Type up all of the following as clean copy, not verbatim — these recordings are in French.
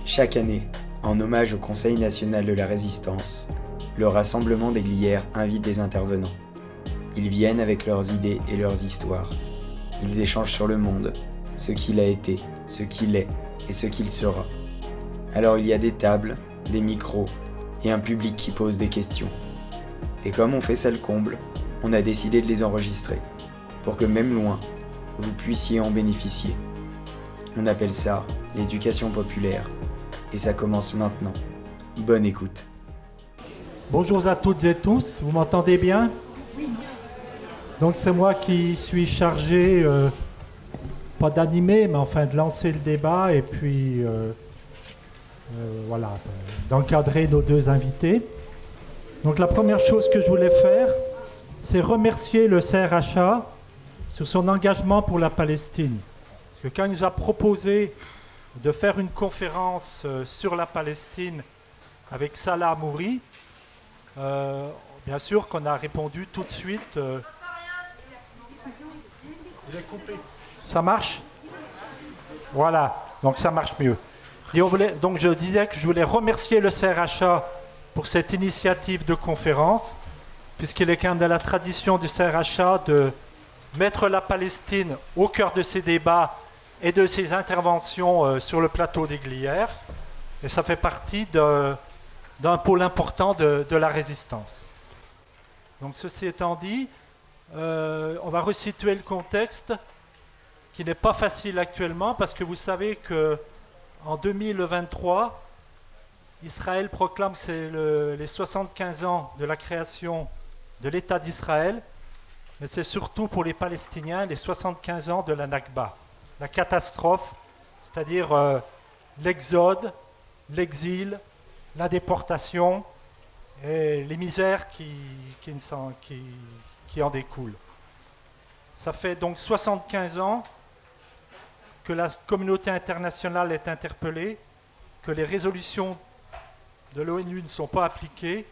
Chaque année, en hommage au Conseil national de la résistance, le Rassemblement des Glières invite des intervenants. Ils viennent avec leurs idées et leurs histoires. Ils échangent sur le monde, ce qu'il a été, ce qu'il est et ce qu'il sera. Alors il y a des tables, des micros et un public qui pose des questions. Et comme on fait ça le comble, on a décidé de les enregistrer, pour que même loin, vous puissiez en bénéficier. On appelle ça l'éducation populaire, et ça commence maintenant. Bonne écoute. Bonjour à toutes et tous, vous m'entendez bien ? Donc c'est moi qui suis chargé, pas d'animer, mais enfin de lancer le débat et puis voilà, d'encadrer nos deux invités. Donc la première chose que je voulais faire, c'est remercier le CRHA sur son engagement pour la Palestine. Parce que quand il nous a proposé de faire une conférence sur la Palestine avec Salah Hamouri, bien sûr qu'on a répondu tout de suite. Il est coupé. Ça marche ? Voilà, donc ça marche mieux. Donc je disais que je voulais remercier le CRHA pour cette initiative de conférence, puisqu'il est quand même dans la tradition du CRHA de mettre la Palestine au cœur de ses débats et de ses interventions sur le plateau des Glières. Et ça fait partie d'un pôle important de la résistance. Donc ceci étant dit, on va resituer le contexte qui n'est pas facile actuellement parce que vous savez qu'en 2023, Israël proclame que c'est les 75 ans de la création de l'État d'Israël, mais c'est surtout pour les Palestiniens les 75 ans de la Nakba, la catastrophe, c'est-à-dire l'exode, l'exil, la déportation et les misères qui en découlent. Ça fait donc 75 ans que la communauté internationale est interpellée, que les résolutions de l'ONU ne sont pas appliquées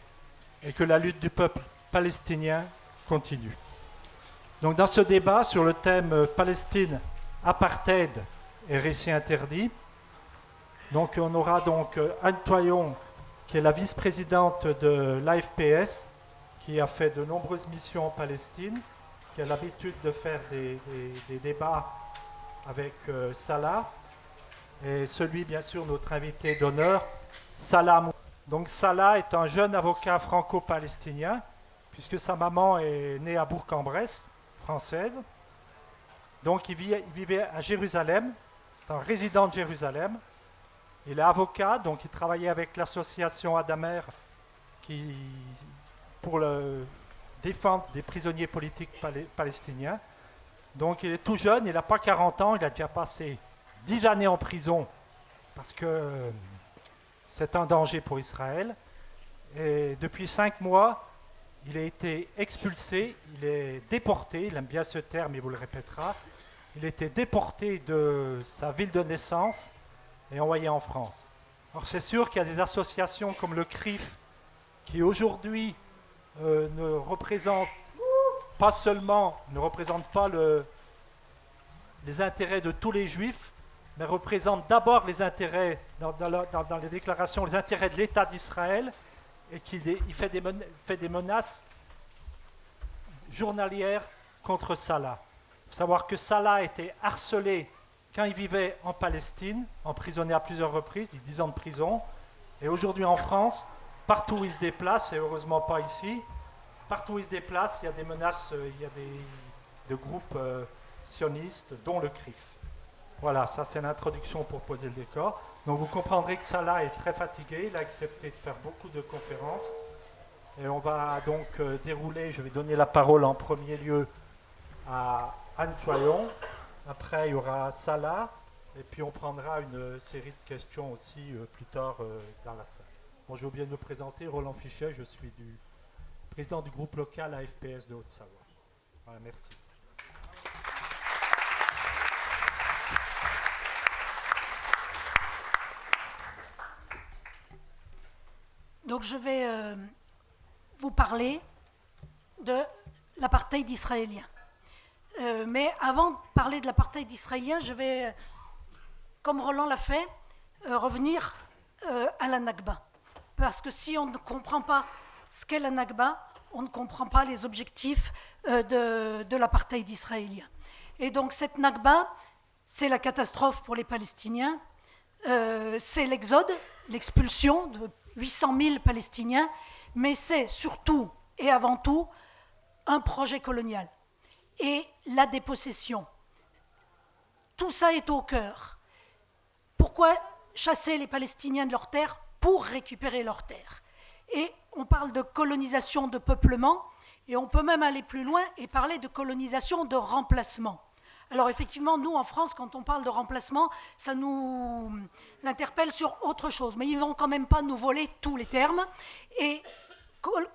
et que la lutte du peuple palestinien continue. Donc dans ce débat sur le thème Palestine, apartheid et récit interdit, donc on aura donc Anne Toyon, qui est la vice-présidente de l'AFPS, qui a fait de nombreuses missions en Palestine, qui a l'habitude de faire des débats avec Salah, et celui, bien sûr, notre invité d'honneur, Salah Hamouri. Donc Salah est un jeune avocat franco-palestinien, puisque sa maman est née à Bourg-en-Bresse, française. Donc il vivait à Jérusalem, c'est un résident de Jérusalem. Il est avocat, donc il travaillait avec l'association Adamer pour défendre des prisonniers politiques palestiniens. Donc il est tout jeune, il n'a pas 40 ans, il a déjà passé 10 années en prison parce que c'est un danger pour Israël. Et depuis 5 mois, il a été expulsé, il est déporté, il aime bien ce terme, il vous le répétera. Il a été déporté de sa ville de naissance et envoyé en France. Alors c'est sûr qu'il y a des associations comme le CRIF qui aujourd'hui ne représentent pas les intérêts de tous les juifs, mais représentent d'abord les intérêts, dans les déclarations, les intérêts de l'État d'Israël, et il fait des menaces journalières contre Salah. Il faut savoir que Salah a été harcelé quand il vivait en Palestine, emprisonné à plusieurs reprises, 10 ans de prison, et aujourd'hui en France, partout où il se déplace, et heureusement pas ici, partout où il se déplace, il y a des menaces, il y a de groupes sionistes, dont le CRIF. Voilà, ça c'est l'introduction pour poser le décor. Donc vous comprendrez que Salah est très fatigué, il a accepté de faire beaucoup de conférences. Et on va donc dérouler, je vais donner la parole en premier lieu à Anne Toyon. Après il y aura Salah, et puis on prendra une série de questions aussi plus tard dans la salle. Bon, j'ai oublié de me présenter, Roland Fichet, je suis président du groupe local AFPS de Haute-Savoie. Voilà, merci. Donc je vais vous parler de l'apartheid israélien. Mais avant de parler de l'apartheid israélien, je vais, comme Roland l'a fait, revenir à la Nakba. Parce que si on ne comprend pas ce qu'est la Nakba, on ne comprend pas les objectifs de l'apartheid israélien. Et donc cette Nakba, c'est la catastrophe pour les Palestiniens, c'est l'exode, l'expulsion de 800 000 Palestiniens, mais c'est surtout et avant tout un projet colonial et la dépossession. Tout ça est au cœur. Pourquoi chasser les Palestiniens de leurs terres? Pour récupérer leurs terres. Et on parle de colonisation, de peuplement, et on peut même aller plus loin et parler de colonisation, de remplacement. Alors effectivement, nous en France, quand on parle de remplacement, ça nous interpelle sur autre chose, mais ils ne vont quand même pas nous voler tous les termes. Et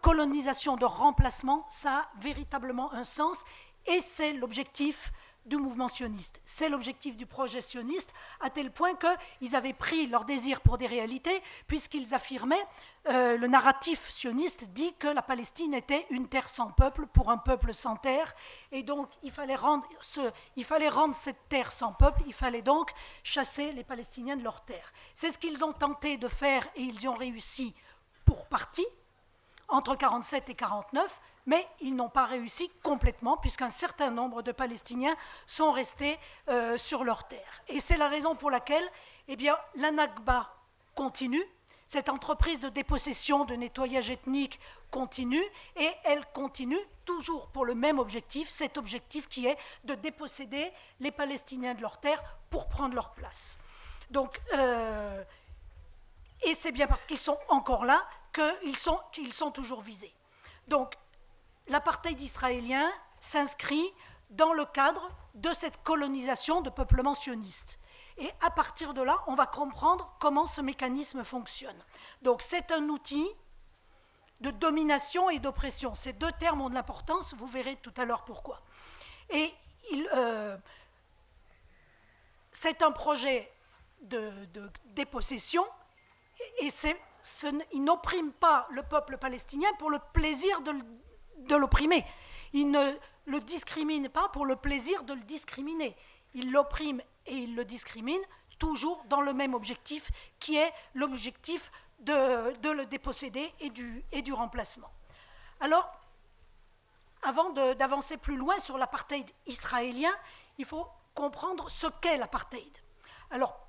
colonisation de remplacement, ça a véritablement un sens, et c'est l'objectif du mouvement sioniste. C'est l'objectif du projet sioniste, à tel point qu'ils avaient pris leur désir pour des réalités, puisqu'ils affirmaient, le narratif sioniste dit que la Palestine était une terre sans peuple pour un peuple sans terre, et donc il fallait rendre cette terre sans peuple, il fallait donc chasser les Palestiniens de leur terre. C'est ce qu'ils ont tenté de faire, et ils y ont réussi pour partie, entre 1947 et 1949, mais ils n'ont pas réussi complètement, puisqu'un certain nombre de Palestiniens sont restés sur leur terre. Et c'est la raison pour laquelle la Nakba continue, cette entreprise de dépossession, de nettoyage ethnique continue, et elle continue toujours pour le même objectif, cet objectif qui est de déposséder les Palestiniens de leur terre pour prendre leur place. Donc, et c'est bien parce qu'ils sont encore là qu'ils sont toujours visés. Donc, l'apartheid israélien s'inscrit dans le cadre de cette colonisation de peuplement sioniste. Et à partir de là, on va comprendre comment ce mécanisme fonctionne. Donc, c'est un outil de domination et d'oppression. Ces deux termes ont de l'importance, vous verrez tout à l'heure pourquoi. Et c'est un projet de dépossession, et il n'opprime pas le peuple palestinien pour le plaisir de l'opprimer. Il ne le discrimine pas pour le plaisir de le discriminer. Il l'opprime et il le discrimine toujours dans le même objectif, qui est l'objectif de le déposséder et du remplacement. Alors, avant d'avancer plus loin sur l'apartheid israélien, il faut comprendre ce qu'est l'apartheid. Alors,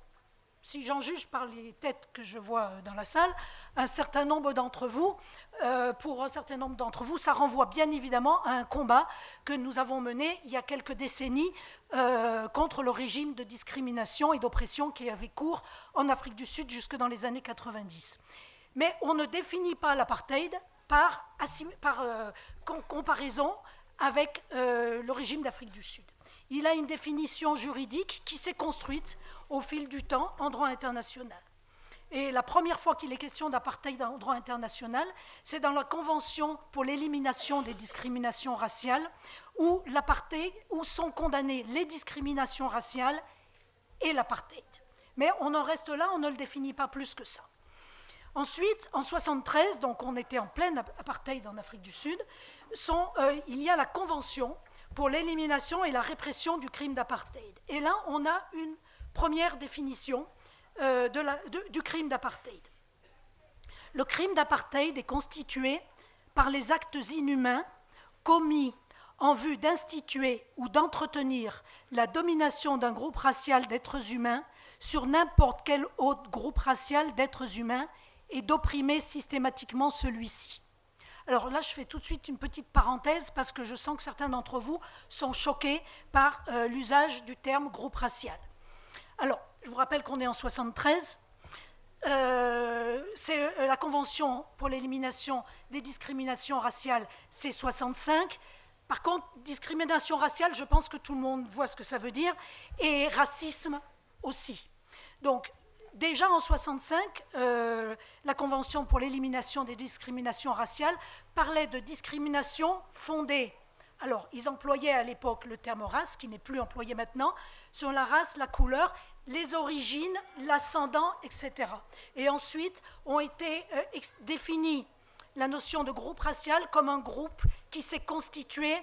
si j'en juge par les têtes que je vois dans la salle, pour un certain nombre d'entre vous, ça renvoie bien évidemment à un combat que nous avons mené il y a quelques décennies contre le régime de discrimination et d'oppression qui avait cours en Afrique du Sud jusque dans les années 90. Mais on ne définit pas l'apartheid par comparaison avec le régime d'Afrique du Sud. Il a une définition juridique qui s'est construite au fil du temps en droit international. Et la première fois qu'il est question d'apartheid en droit international, c'est dans la Convention pour l'élimination des discriminations raciales, où sont condamnées les discriminations raciales et l'apartheid. Mais on en reste là, on ne le définit pas plus que ça. Ensuite, en 1973, donc on était en plein apartheid en Afrique du Sud, il y a la Convention pour l'élimination et la répression du crime d'apartheid. Et là, on a une première définition du crime d'apartheid. Le crime d'apartheid est constitué par les actes inhumains commis en vue d'instituer ou d'entretenir la domination d'un groupe racial d'êtres humains sur n'importe quel autre groupe racial d'êtres humains et d'opprimer systématiquement celui-ci. Alors là, je fais tout de suite une petite parenthèse parce que je sens que certains d'entre vous sont choqués par l'usage du terme groupe racial. Alors, je vous rappelle qu'on est en 1973. C'est la Convention pour l'élimination des discriminations raciales, c'est 1965. Par contre, discrimination raciale, je pense que tout le monde voit ce que ça veut dire, et racisme aussi. Donc, déjà en 1965, la Convention pour l'élimination des discriminations raciales parlait de discrimination fondée. Alors, ils employaient à l'époque le terme race, qui n'est plus employé maintenant, sur la race, la couleur, les origines, l'ascendant, etc. Et ensuite, ont été définis la notion de groupe racial comme un groupe qui s'est constitué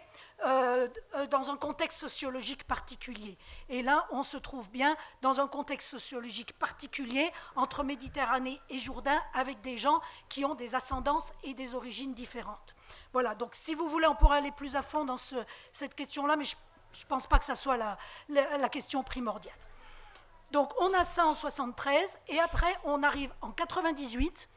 dans un contexte sociologique particulier. Et là, on se trouve bien dans un contexte sociologique particulier entre Méditerranée et Jourdain, avec des gens qui ont des ascendances et des origines différentes. Voilà, donc si vous voulez, on pourrait aller plus à fond dans cette question-là, mais je ne pense pas que ça soit la question primordiale. Donc on a ça en 73, et après on arrive en 98,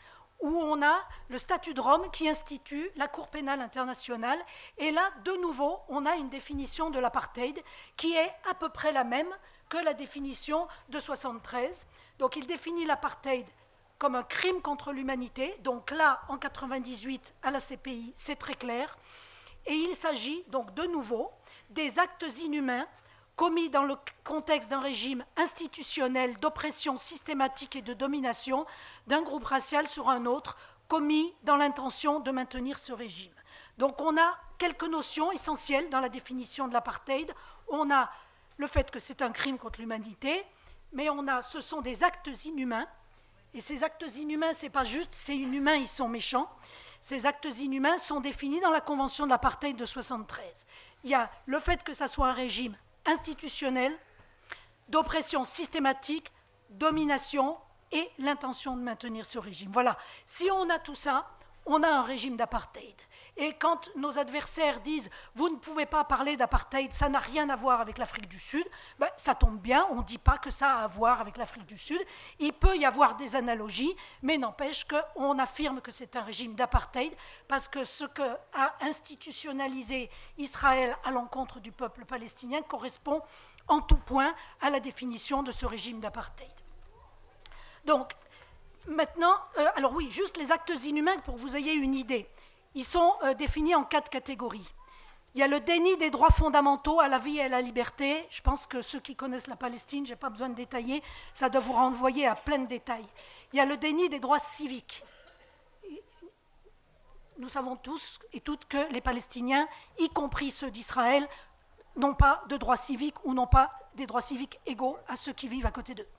où on a le statut de Rome qui institue la Cour pénale internationale. Et là, de nouveau, on a une définition de l'apartheid qui est à peu près la même que la définition de 73. Donc il définit l'apartheid comme un crime contre l'humanité. Donc là, en 98, à la CPI, c'est très clair. Et il s'agit donc de nouveau des actes inhumains commis dans le contexte d'un régime institutionnel d'oppression systématique et de domination d'un groupe racial sur un autre, commis dans l'intention de maintenir ce régime. Donc on a quelques notions essentielles dans la définition de l'apartheid. On a le fait que c'est un crime contre l'humanité, mais ce sont des actes inhumains. Et ces actes inhumains, ce n'est pas juste c'est inhumain, ils sont méchants. Ces actes inhumains sont définis dans la Convention de l'apartheid de 73. Il y a le fait que ça soit un régime institutionnelle, d'oppression systématique, domination et l'intention de maintenir ce régime. Voilà, si on a tout ça, on a un régime d'apartheid. Et quand nos adversaires disent « vous ne pouvez pas parler d'apartheid, ça n'a rien à voir avec l'Afrique du Sud », ben, ça tombe bien, on ne dit pas que ça a à voir avec l'Afrique du Sud. Il peut y avoir des analogies, mais n'empêche qu'on affirme que c'est un régime d'apartheid parce que ce qu'a institutionnalisé Israël à l'encontre du peuple palestinien correspond en tout point à la définition de ce régime d'apartheid. Donc, maintenant, alors oui, juste les actes inhumains pour que vous ayez une idée. Ils sont définis en 4 catégories. Il y a le déni des droits fondamentaux à la vie et à la liberté. Je pense que ceux qui connaissent la Palestine, je n'ai pas besoin de détailler, ça doit vous renvoyer à plein de détails. Il y a le déni des droits civiques. Nous savons tous et toutes que les Palestiniens, y compris ceux d'Israël, n'ont pas de droits civiques ou n'ont pas des droits civiques égaux à ceux qui vivent à côté d'eux.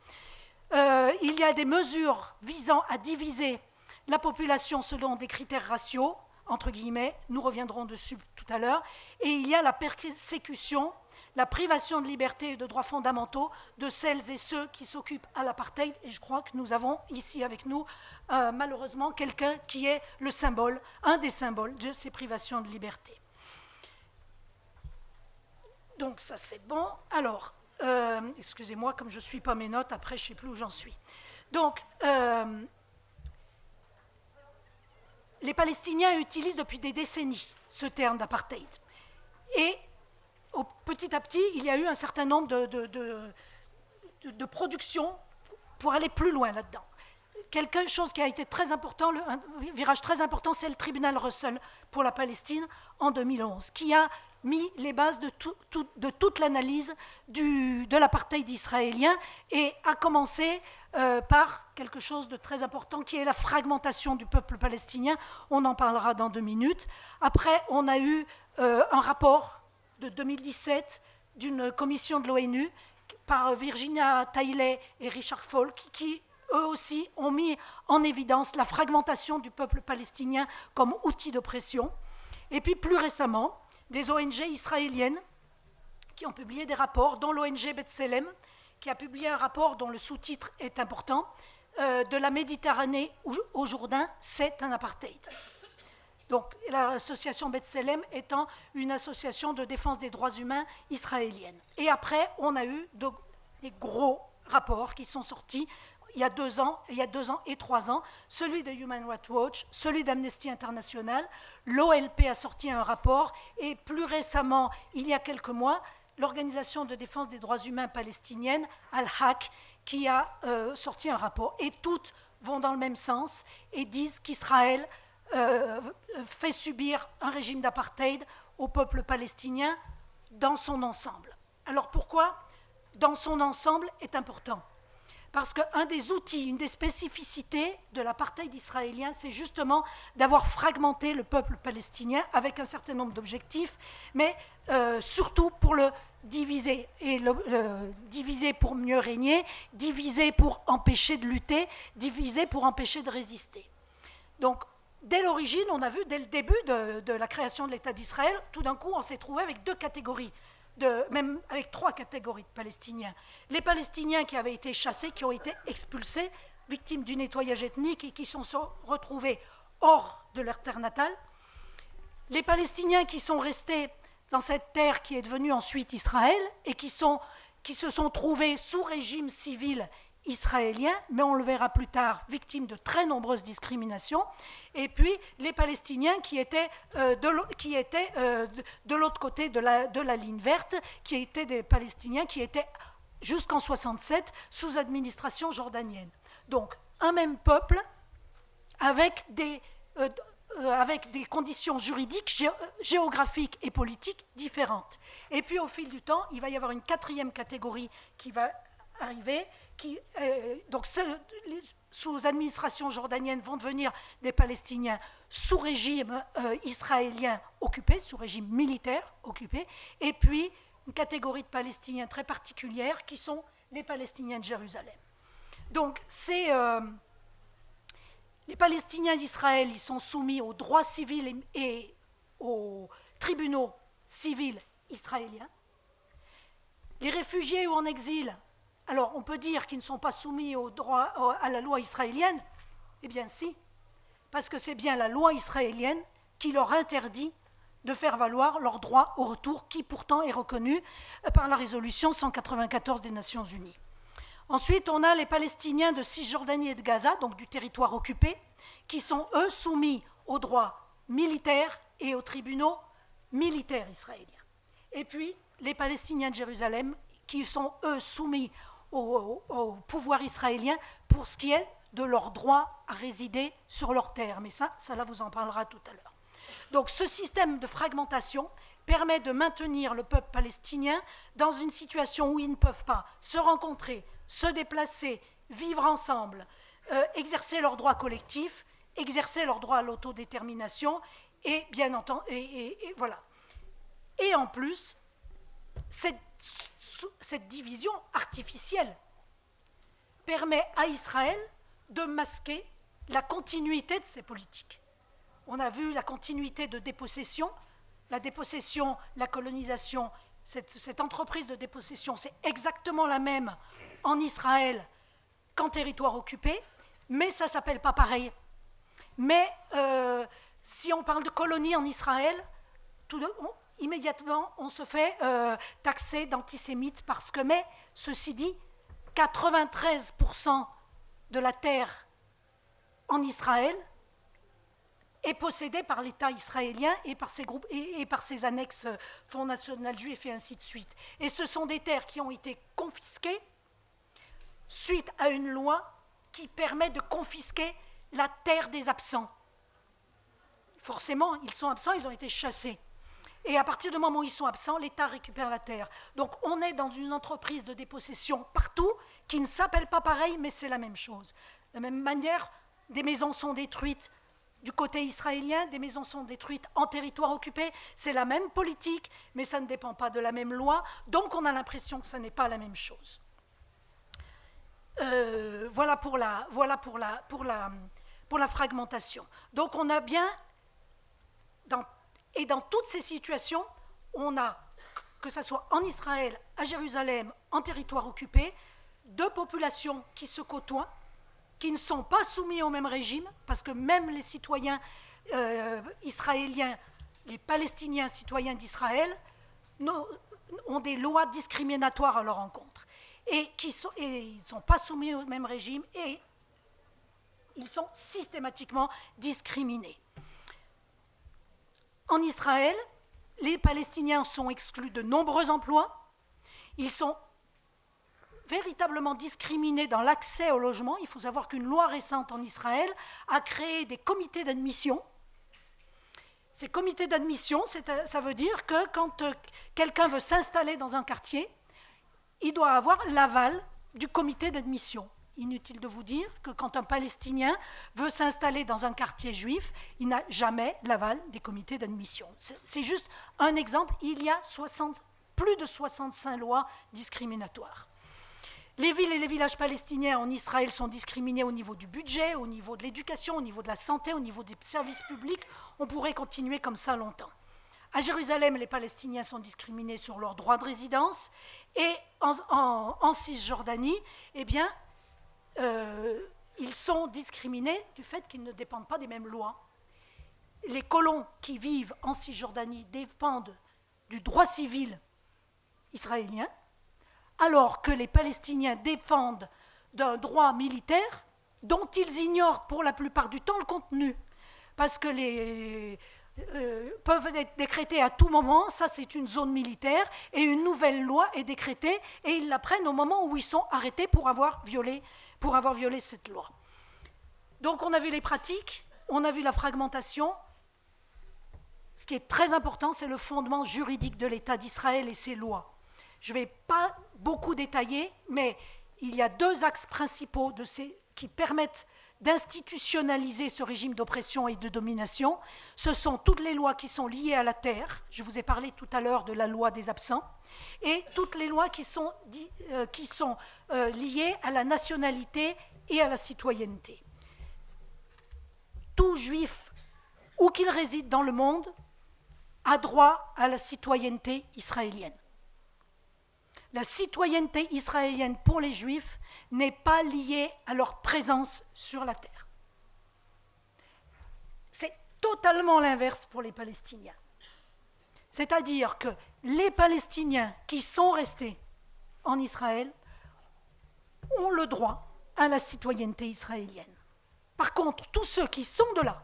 Il y a des mesures visant à diviser la population selon des critères raciaux, entre guillemets, nous reviendrons dessus tout à l'heure, et il y a la persécution, la privation de liberté et de droits fondamentaux de celles et ceux qui s'occupent à l'apartheid, et je crois que nous avons ici avec nous, malheureusement, quelqu'un qui est le symbole, un des symboles de ces privations de liberté. Donc ça c'est bon. Alors, excusez-moi, comme je ne suis pas mes notes, après je ne sais plus où j'en suis. Donc, les Palestiniens utilisent depuis des décennies ce terme d'apartheid. Et petit à petit, il y a eu un certain nombre de productions pour aller plus loin là-dedans. Quelque chose qui a été très important, un virage très important, c'est le tribunal Russell pour la Palestine en 2011, qui a mis les bases de toute l'analyse de l'apartheid israélien et a commencé par quelque chose de très important qui est la fragmentation du peuple palestinien. On en parlera dans 2 minutes. Après, on a eu un rapport de 2017 d'une commission de l'ONU par Virginia Taylor et Richard Falk qui eux aussi ont mis en évidence la fragmentation du peuple palestinien comme outil d'oppression. Et puis plus récemment, des ONG israéliennes qui ont publié des rapports, dont l'ONG B'Tselem, qui a publié un rapport dont le sous-titre est important, de la Méditerranée au Jourdain, c'est un apartheid. Donc l'association B'Tselem étant une association de défense des droits humains israélienne. Et après, on a eu des gros rapports qui sont sortis il y a 2 ans et 3 ans, celui de Human Rights Watch, celui d'Amnesty International, l'OLP a sorti un rapport, et plus récemment, il y a quelques mois, l'organisation de défense des droits humains palestinienne, Al-Haq, qui a sorti un rapport. Et toutes vont dans le même sens et disent qu'Israël fait subir un régime d'apartheid au peuple palestinien dans son ensemble. Alors pourquoi dans son ensemble est important ? Parce qu'un des outils, une des spécificités de l'apartheid israélien, c'est justement d'avoir fragmenté le peuple palestinien avec un certain nombre d'objectifs, mais surtout pour le diviser, et diviser pour mieux régner, diviser pour empêcher de lutter, diviser pour empêcher de résister. Donc, dès l'origine, on a vu, dès le début de la création de l'État d'Israël, tout d'un coup, on s'est trouvé avec deux catégories, même avec trois catégories de Palestiniens. Les Palestiniens qui avaient été chassés, qui ont été expulsés, victimes du nettoyage ethnique et qui sont retrouvés hors de leur terre natale. Les Palestiniens qui sont restés dans cette terre qui est devenue ensuite Israël et qui se sont trouvés sous régime civil israélien, mais on le verra plus tard, victimes de très nombreuses discriminations. Et puis les Palestiniens qui étaient de l'autre côté de la ligne verte, qui étaient des Palestiniens qui étaient jusqu'en 1967 sous administration jordanienne. Donc un même peuple avec des conditions juridiques, géographiques et politiques différentes. Et puis au fil du temps, il va y avoir une quatrième catégorie qui va arriver, donc sous administration jordanienne vont devenir des Palestiniens sous régime israélien occupé, sous régime militaire occupé, et puis une catégorie de Palestiniens très particulière qui sont les Palestiniens de Jérusalem. Donc les Palestiniens d'Israël, ils sont soumis aux droits civils et aux tribunaux civils israéliens. Les réfugiés ou en exil, alors on peut dire qu'ils ne sont pas soumis à la loi israélienne. Eh bien si, parce que c'est bien la loi israélienne qui leur interdit de faire valoir leur droit au retour, qui pourtant est reconnu par la résolution 194 des Nations Unies. Ensuite, on a les Palestiniens de Cisjordanie et de Gaza, donc du territoire occupé, qui sont, eux, soumis aux droits militaires et aux tribunaux militaires israéliens. Et puis, les Palestiniens de Jérusalem, qui sont, eux, soumis au pouvoir israélien pour ce qui est de leur droit à résider sur leur terre. Mais ça là, vous en parlera tout à l'heure. Donc, ce système de fragmentation permet de maintenir le peuple palestinien dans une situation où ils ne peuvent pas se rencontrer, se déplacer, vivre ensemble, exercer leurs droits collectifs, exercer leur droit à l'autodétermination, et bien entendu, et voilà. Et en plus, cette division artificielle permet à Israël de masquer la continuité de ses politiques. On a vu la continuité de dépossession, la colonisation, cette entreprise de dépossession, c'est exactement la même en Israël qu'en territoire occupé, mais ça ne s'appelle pas pareil. Mais si on parle de colonie en Israël, immédiatement on se fait taxer d'antisémite parce que, mais ceci dit, 93% de la terre en Israël est possédée par l'État israélien et par ses groupes et par ses annexes Fonds national juif et ainsi de suite. Et ce sont des terres qui ont été confisquées suite à une loi qui permet de confisquer la terre des absents. Forcément, ils sont absents, ils ont été chassés. Et à partir du moment où ils sont absents, l'État récupère la terre. Donc on est dans une entreprise de dépossession partout qui ne s'appelle pas pareil, mais c'est la même chose. De la même manière, des maisons sont détruites du côté israélien, des maisons sont détruites en territoire occupé. C'est la même politique, mais ça ne dépend pas de la même loi. Donc on a l'impression que ça n'est pas la même chose. Voilà pour la fragmentation. Donc on a bien, dans toutes ces situations, on a, que ce soit en Israël, à Jérusalem, en territoire occupé, deux populations qui se côtoient, qui ne sont pas soumis au même régime, parce que même les citoyens israéliens, les Palestiniens citoyens d'Israël, ont des lois discriminatoires à leur encontre. Et ils ne sont pas soumis au même régime et ils sont systématiquement discriminés. En Israël, les Palestiniens sont exclus de nombreux emplois. Ils sont véritablement discriminés dans l'accès au logement. Il faut savoir qu'une loi récente en Israël a créé des comités d'admission. Ces comités d'admission, ça veut dire que quand quelqu'un veut s'installer dans un quartier, il doit avoir l'aval du comité d'admission. Inutile de vous dire que quand un Palestinien veut s'installer dans un quartier juif, il n'a jamais l'aval des comités d'admission. C'est juste un exemple. Il y a plus de 65 lois discriminatoires. Les villes et les villages palestiniens en Israël sont discriminés au niveau du budget, au niveau de l'éducation, au niveau de la santé, au niveau des services publics. On pourrait continuer comme ça longtemps. À Jérusalem, les Palestiniens sont discriminés sur leur droit de résidence. Et en Cisjordanie, eh bien, ils sont discriminés du fait qu'ils ne dépendent pas des mêmes lois. Les colons qui vivent en Cisjordanie dépendent du droit civil israélien, alors que les Palestiniens dépendent d'un droit militaire dont ils ignorent pour la plupart du temps le contenu, parce que les peuvent être décrétés à tout moment, ça c'est une zone militaire, et une nouvelle loi est décrétée, et ils la prennent au moment où ils sont arrêtés pour avoir violé cette loi. Donc on a vu les pratiques, on a vu la fragmentation. Ce qui est très important, c'est le fondement juridique de l'État d'Israël et ses lois. Je ne vais pas beaucoup détailler, mais il y a deux axes principaux qui permettent d'institutionnaliser ce régime d'oppression et de domination. Ce sont toutes les lois qui sont liées à la terre. Je vous ai parlé tout à l'heure de la loi des absents. Et toutes les lois qui sont liées à la nationalité et à la citoyenneté. Tout juif, où qu'il réside dans le monde, a droit à la citoyenneté israélienne. La citoyenneté israélienne pour les Juifs n'est pas liée à leur présence sur la terre. C'est totalement l'inverse pour les Palestiniens. C'est-à-dire que les Palestiniens qui sont restés en Israël ont le droit à la citoyenneté israélienne. Par contre, tous ceux qui sont de là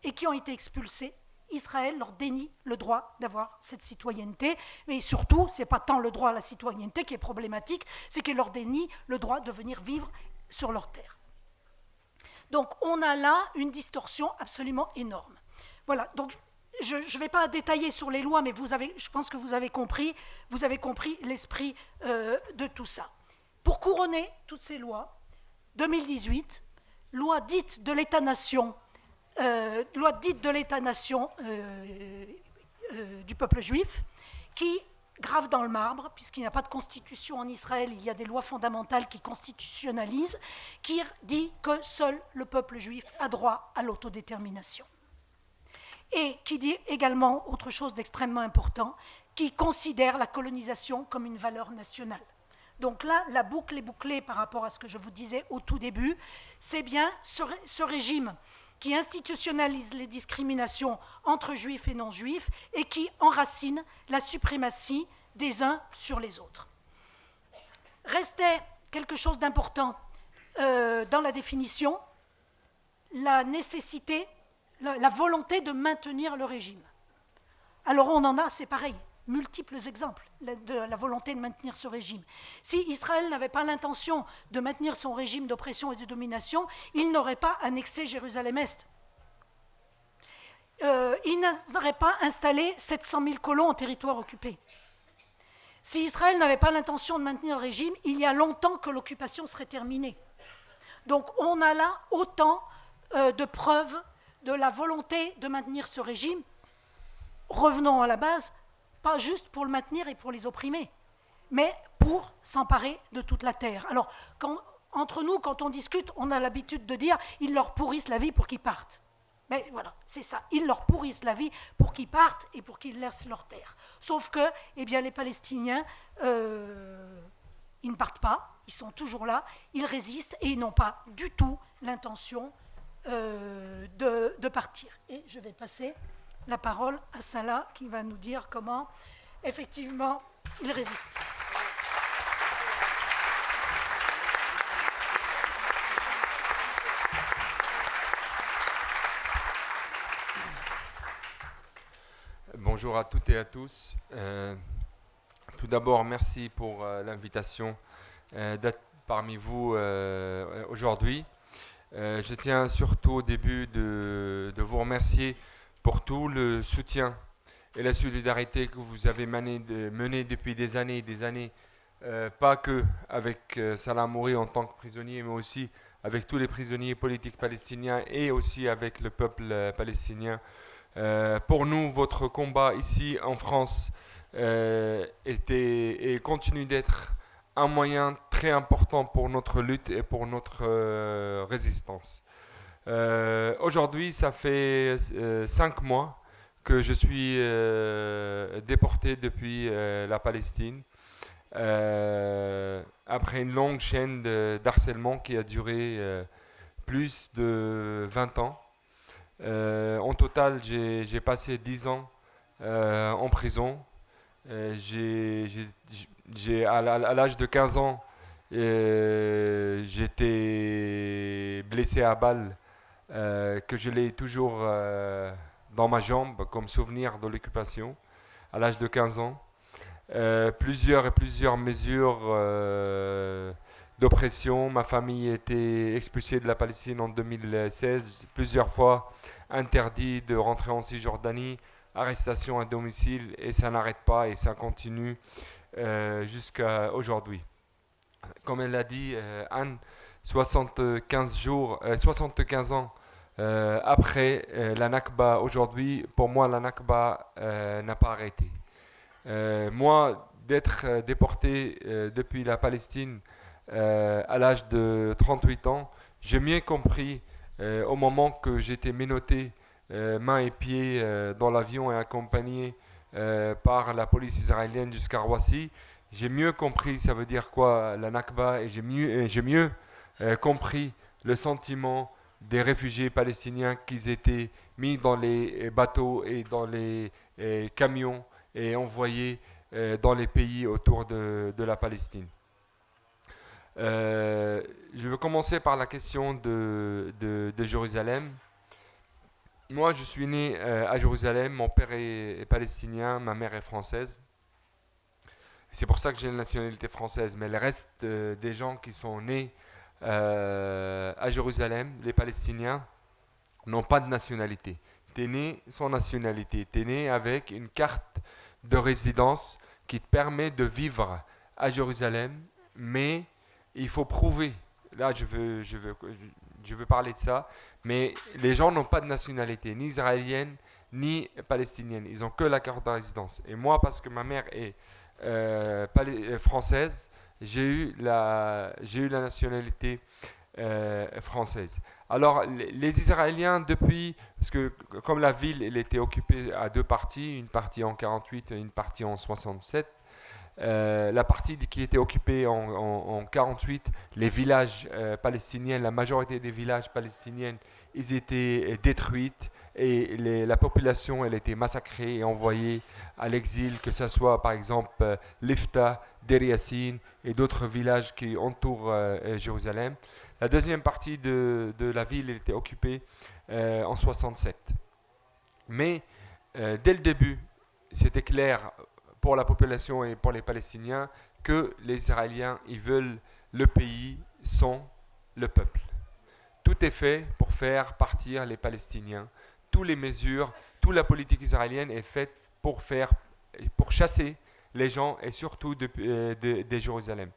et qui ont été expulsés, Israël leur dénie le droit d'avoir cette citoyenneté, mais surtout, ce n'est pas tant le droit à la citoyenneté qui est problématique, c'est qu'il leur dénie le droit de venir vivre sur leur terre. Donc on a là une distorsion absolument énorme. Voilà, donc je ne vais pas détailler sur les lois, mais je pense que vous avez compris l'esprit de tout ça. Pour couronner toutes ces lois, 2018, loi dite de l'État-nation, du peuple juif, qui grave dans le marbre, puisqu'il n'y a pas de constitution en Israël, il y a des lois fondamentales qui constitutionnalisent, qui dit que seul le peuple juif a droit à l'autodétermination. Et qui dit également autre chose d'extrêmement important, qui considère la colonisation comme une valeur nationale. Donc là, la boucle est bouclée par rapport à ce que je vous disais au tout début. C'est bien ce régime qui institutionnalise les discriminations entre juifs et non-juifs et qui enracine la suprématie des uns sur les autres. Restait quelque chose d'important dans la définition, la nécessité, la volonté de maintenir le régime. Alors on en a, c'est pareil, multiples exemples de la volonté de maintenir ce régime. Si Israël n'avait pas l'intention de maintenir son régime d'oppression et de domination, il n'aurait pas annexé Jérusalem-Est. Il n'aurait pas installé 700 000 colons en territoire occupé. Si Israël n'avait pas l'intention de maintenir le régime, il y a longtemps que l'occupation serait terminée. Donc on a là autant de preuves de la volonté de maintenir ce régime. Revenons à la base, pas juste pour le maintenir et pour les opprimer, mais pour s'emparer de toute la terre. Alors, entre nous, quand on discute, on a l'habitude de dire « ils leur pourrissent la vie pour qu'ils partent ». Mais voilà, c'est ça, ils leur pourrissent la vie pour qu'ils partent et pour qu'ils laissent leur terre. Sauf que, eh bien, les Palestiniens, ils ne partent pas, ils sont toujours là, ils résistent et ils n'ont pas du tout l'intention de partir. Et je vais passer la parole à Salah qui va nous dire comment, effectivement, il résiste. Bonjour à toutes et à tous. Tout d'abord, merci pour l'invitation d'être parmi vous aujourd'hui. Je tiens surtout au début de vous remercier pour tout le soutien et la solidarité que vous avez mené depuis des années, pas que avec Salah Hamouri en tant que prisonnier, mais aussi avec tous les prisonniers politiques palestiniens et aussi avec le peuple palestinien. Pour nous, votre combat ici en France était et continue d'être un moyen très important pour notre lutte et pour notre résistance. Aujourd'hui, ça fait 5 mois que je suis déporté depuis la Palestine, après une longue chaîne d'harcèlement qui a duré plus de 20 ans. En total, j'ai passé 10 ans en prison. À l'âge de 15 ans, j'étais blessé à balle, que je l'ai toujours dans ma jambe comme souvenir de l'occupation, à l'âge de 15 ans. Plusieurs mesures d'oppression. Ma famille a été expulsée de la Palestine en 2016, plusieurs fois interdit de rentrer en Cisjordanie, arrestation à domicile, et ça n'arrête pas et ça continue jusqu'à aujourd'hui. Comme elle l'a dit, Anne, 75 ans après la Nakba aujourd'hui, pour moi la Nakba n'a pas arrêté. Moi, d'être déporté depuis la Palestine à l'âge de 38 ans, j'ai mieux compris au moment que j'étais menotté mains et pieds dans l'avion et accompagné par la police israélienne jusqu'à Roissy. J'ai mieux compris ça veut dire quoi la Nakba, et j'ai mieux compris le sentiment des réfugiés palestiniens qui étaient mis dans les bateaux et dans les camions et envoyés dans les pays autour de la Palestine. Je vais commencer par la question de Jérusalem. Moi, je suis né à Jérusalem. Mon père est palestinien, ma mère est française. C'est pour ça que j'ai la nationalité française. Mais le reste des gens qui sont nés à Jérusalem, les Palestiniens, n'ont pas de nationalité. Tu es né sans nationalité. Tu es né avec une carte de résidence qui te permet de vivre à Jérusalem, mais il faut prouver. Là, je veux parler de ça, mais les gens n'ont pas de nationalité, ni israélienne, ni palestinienne. Ils n'ont que la carte de résidence. Et moi, parce que ma mère est française, j'ai eu la nationalité française. Alors, les Israéliens, depuis, parce que comme la ville elle était occupée à deux parties, une partie en 48 et une partie en 67, la partie qui était occupée en 48, les villages palestiniens, la majorité des villages palestiniens, ils étaient détruits et la population elle était massacrée et envoyée à l'exil, que ce soit par exemple Lifta, Deir Yassin et d'autres villages qui entourent Jérusalem. La deuxième partie de la ville elle était occupée en 67. Mais dès le début, c'était clair pour la population et pour les Palestiniens que les Israéliens ils veulent le pays sans le peuple. Tout est fait pour faire partir les Palestiniens. Toutes les mesures, toute la politique israélienne est faite pour chasser les gens et surtout de Jérusalem.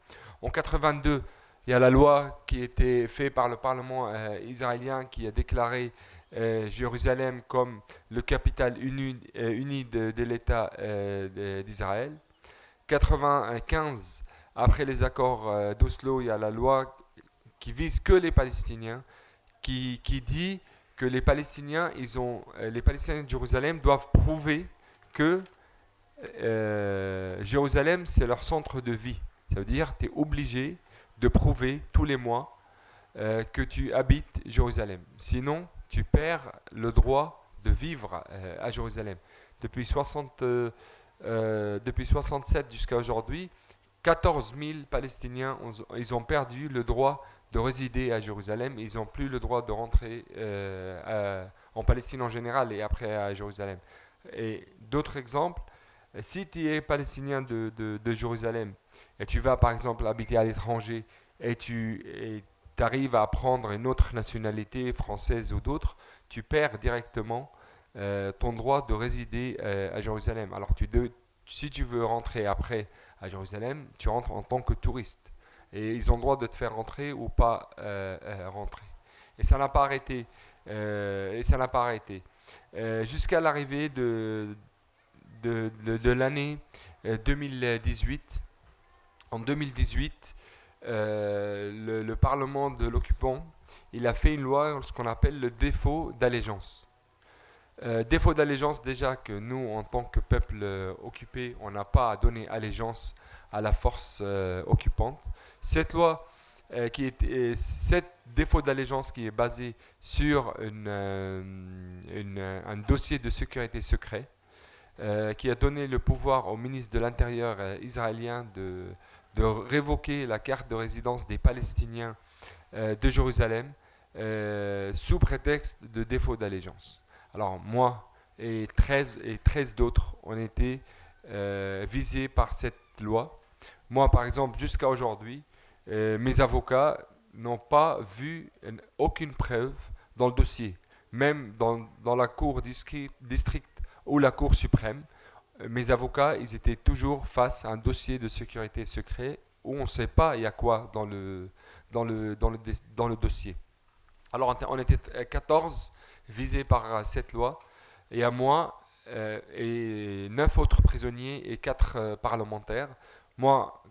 En 82, il y a la loi qui a été faite par le Parlement israélien qui a déclaré Jérusalem comme le capitale uni de l'État d'Israël. 95, après les accords d'Oslo, il y a la loi qui vise que les Palestiniens, qui dit que les Palestiniens de Jérusalem doivent prouver que Jérusalem c'est leur centre de vie. Ça veut dire que tu es obligé de prouver tous les mois que tu habites Jérusalem. Sinon, tu perds le droit de vivre à Jérusalem. Depuis 67 jusqu'à aujourd'hui, 14 000 Palestiniens ils ont perdu le droit de résider à Jérusalem. Ils n'ont plus le droit de rentrer en Palestine en général et après à Jérusalem. Et d'autres exemples, si tu es palestinien de Jérusalem et tu vas par exemple habiter à l'étranger et tu arrives à prendre une autre nationalité française ou d'autres, tu perds directement ton droit de résider à Jérusalem. Alors si tu veux rentrer après à Jérusalem, tu rentres en tant que touriste. Et ils ont le droit de te faire rentrer ou pas rentrer. Et ça n'a pas arrêté. Jusqu'à l'arrivée de l'année 2018, en 2018, le Parlement de l'occupant, il a fait une loi, ce qu'on appelle le défaut d'allégeance. Défaut d'allégeance déjà que nous, en tant que peuple occupé, on n'a pas à donner allégeance à la force occupante. Cette loi, cet défaut d'allégeance qui est basé sur un dossier de sécurité secret, qui a donné le pouvoir au ministre de l'Intérieur israélien de révoquer la carte de résidence des Palestiniens de Jérusalem sous prétexte de défaut d'allégeance. Alors moi et 13 d'autres ont été visés par cette loi. Moi par exemple, jusqu'à aujourd'hui, mes avocats n'ont pas vu aucune preuve dans le dossier. Même dans la cour district ou la cour suprême, mes avocats, ils étaient toujours face à un dossier de sécurité secret où on ne sait pas il y a quoi dans le dossier. Alors on était 14 visés par cette loi, et à moi et 9 autres prisonniers et 4 parlementaires. Moi,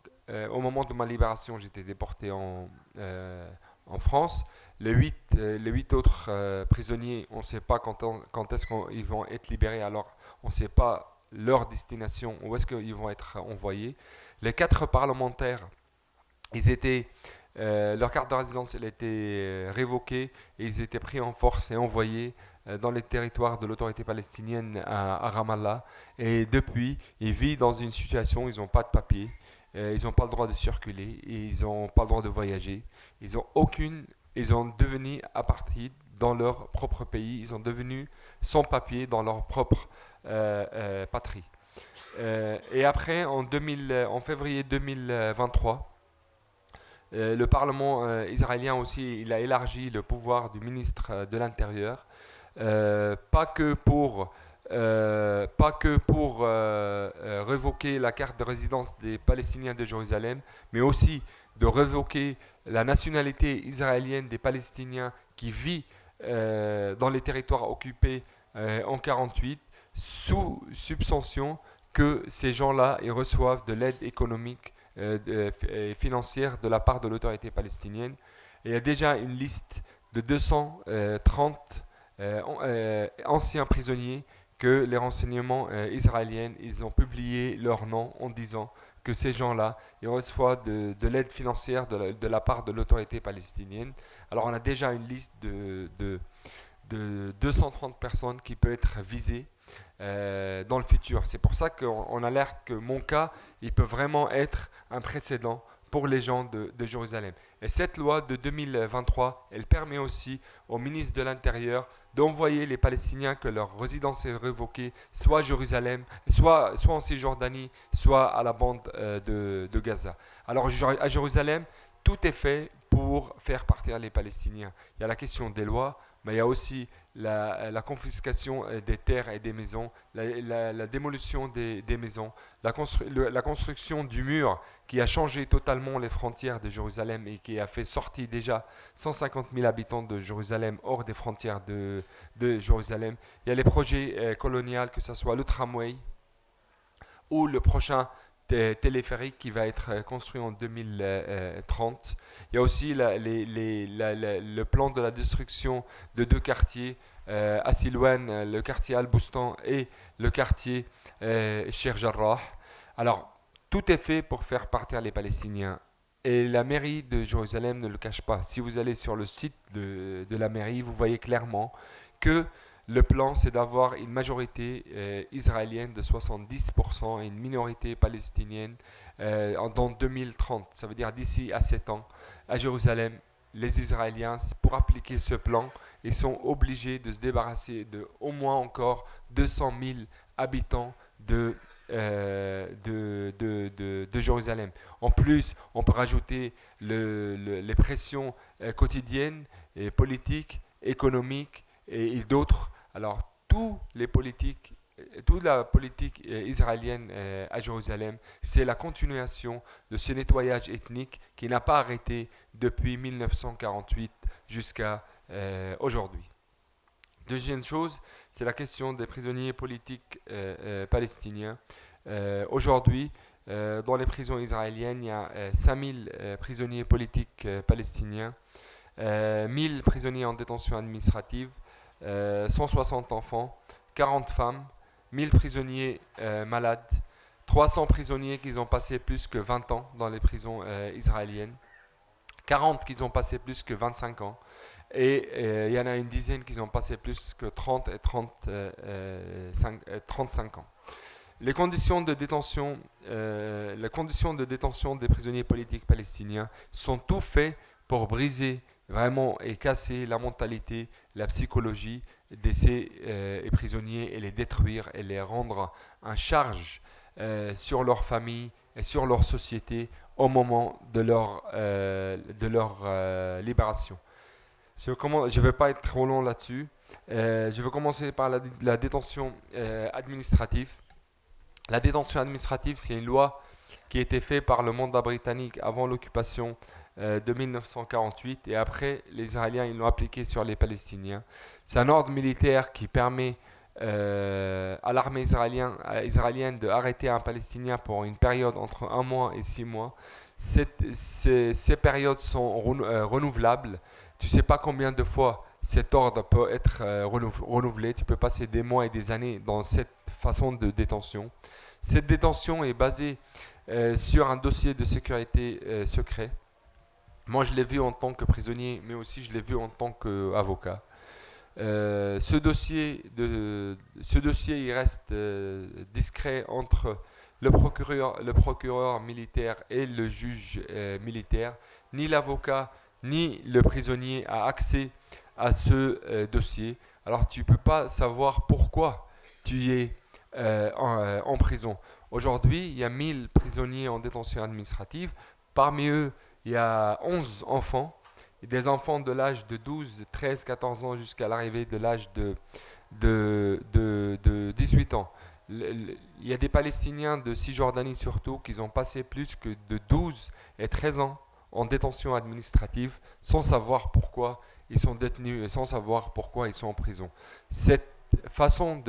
au moment de ma libération, j'étais déporté en France. Les 8 autres prisonniers, on ne sait pas quand est-ce qu'ils vont être libérés, alors on ne sait pas leur destination, où est-ce qu'ils vont être envoyés. Les 4 parlementaires, leur carte de résidence elle a été révoquée et ils étaient pris en force et envoyés dans les territoires de l'autorité palestinienne à Ramallah. Et depuis, ils vivent dans une situation où ils n'ont pas de papier, ils n'ont pas le droit de circuler, et ils n'ont pas le droit de voyager. Ils ont devenu apatrides dans leur propre pays, ils ont devenu sans papier dans leur propre patrie. Et après, en février 2023, le Parlement israélien aussi, il a élargi le pouvoir du ministre de l'Intérieur, pas que pour révoquer la carte de résidence des Palestiniens de Jérusalem, mais aussi de révoquer la nationalité israélienne des Palestiniens qui vit dans les territoires occupés en 1948, sous subvention que ces gens-là ils reçoivent de l'aide économique et financière de la part de l'autorité palestinienne. Et il y a déjà une liste de 230 anciens prisonniers que les renseignements israéliens ils ont publié leur nom en disant que ces gens-là ils reçoivent de l'aide financière de la part de l'autorité palestinienne. Alors on a déjà une liste de 230 personnes qui peuvent être visées dans le futur. C'est pour ça qu'on alerte que mon cas, il peut vraiment être un précédent pour les gens de Jérusalem. Et cette loi de 2023, elle permet aussi au ministre de l'Intérieur d'envoyer les Palestiniens que leur résidence est révoquée, soit à Jérusalem, soit en Cisjordanie, soit à la bande de Gaza. Alors à Jérusalem, tout est fait pour faire partir les Palestiniens. Il y a la question des lois, mais il y a aussi la confiscation des terres et des maisons, la démolition des maisons, la construction du mur qui a changé totalement les frontières de Jérusalem et qui a fait sortir déjà 150 000 habitants de Jérusalem hors des frontières de Jérusalem. Il y a les projets coloniaux, que ce soit le tramway ou le prochain téléphérique qui va être construit en 2030. Il y a aussi le plan de la destruction de 2 quartiers, à Silouane, le quartier Al-Boustan et le quartier Sheikh Jarrah. Alors, tout est fait pour faire partir les Palestiniens. Et la mairie de Jérusalem ne le cache pas. Si vous allez sur le site de la mairie, vous voyez clairement que le plan, c'est d'avoir une majorité israélienne de 70% et une minorité palestinienne dans 2030. Ça veut dire d'ici à 7 ans, à Jérusalem, les Israéliens, pour appliquer ce plan, ils sont obligés de se débarrasser de au moins encore 200 000 habitants de Jérusalem. En plus, on peut rajouter les pressions quotidiennes et politiques, économiques et d'autres. Alors, toute la politique israélienne à Jérusalem, c'est la continuation de ce nettoyage ethnique qui n'a pas arrêté depuis 1948 jusqu'à aujourd'hui. Deuxième chose, c'est la question des prisonniers politiques palestiniens. Aujourd'hui, Dans les prisons israéliennes, il y a 5000 prisonniers politiques palestiniens, 1000 prisonniers en détention administrative, 160 enfants, 40 femmes, 1000 prisonniers malades, 300 prisonniers qui ont passé plus que 20 ans dans les prisons israéliennes, 40 qui ont passé plus que 25 ans, et il y en a une dizaine qui ont passé plus que 30 et 35 ans. Les conditions de détention des prisonniers politiques palestiniens sont tout faits pour briser vraiment et casser la mentalité, la psychologie de ces prisonniers et les détruire et les rendre en charge sur leur famille et sur leur société au moment de leur libération. Je ne vais pas être trop long là-dessus. Je vais commencer par la détention administrative. La détention administrative, c'est une loi qui a été faite par le mandat britannique avant l'occupation de 1948 et après les Israéliens ils l'ont appliqué sur les Palestiniens. C'est un ordre militaire qui permet à l'armée israélienne d'arrêter un Palestinien pour une période entre 1 mois et 6 mois. Ces périodes sont renouvelables. Tu ne sais pas combien de fois cet ordre peut être renouvelé. Tu peux passer des mois et des années dans cette façon de détention. Cette détention est basée sur un dossier de sécurité secret. Moi, je l'ai vu en tant que prisonnier, mais aussi je l'ai vu en tant qu'avocat. Ce dossier, il reste discret entre le procureur militaire et le juge militaire. Ni l'avocat, ni le prisonnier a accès à ce dossier. Alors, tu ne peux pas savoir pourquoi tu es en prison. Aujourd'hui, il y a 1000 prisonniers en détention administrative. Parmi eux, il y a 11 enfants. Des enfants de l'âge de 12, 13, 14 ans jusqu'à l'arrivée de l'âge de 18 ans. Il y a des Palestiniens de Cisjordanie surtout qui ont passé plus que de 12 et 13 ans en détention administrative sans savoir pourquoi ils sont détenus et sans savoir pourquoi ils sont en prison. Cette façon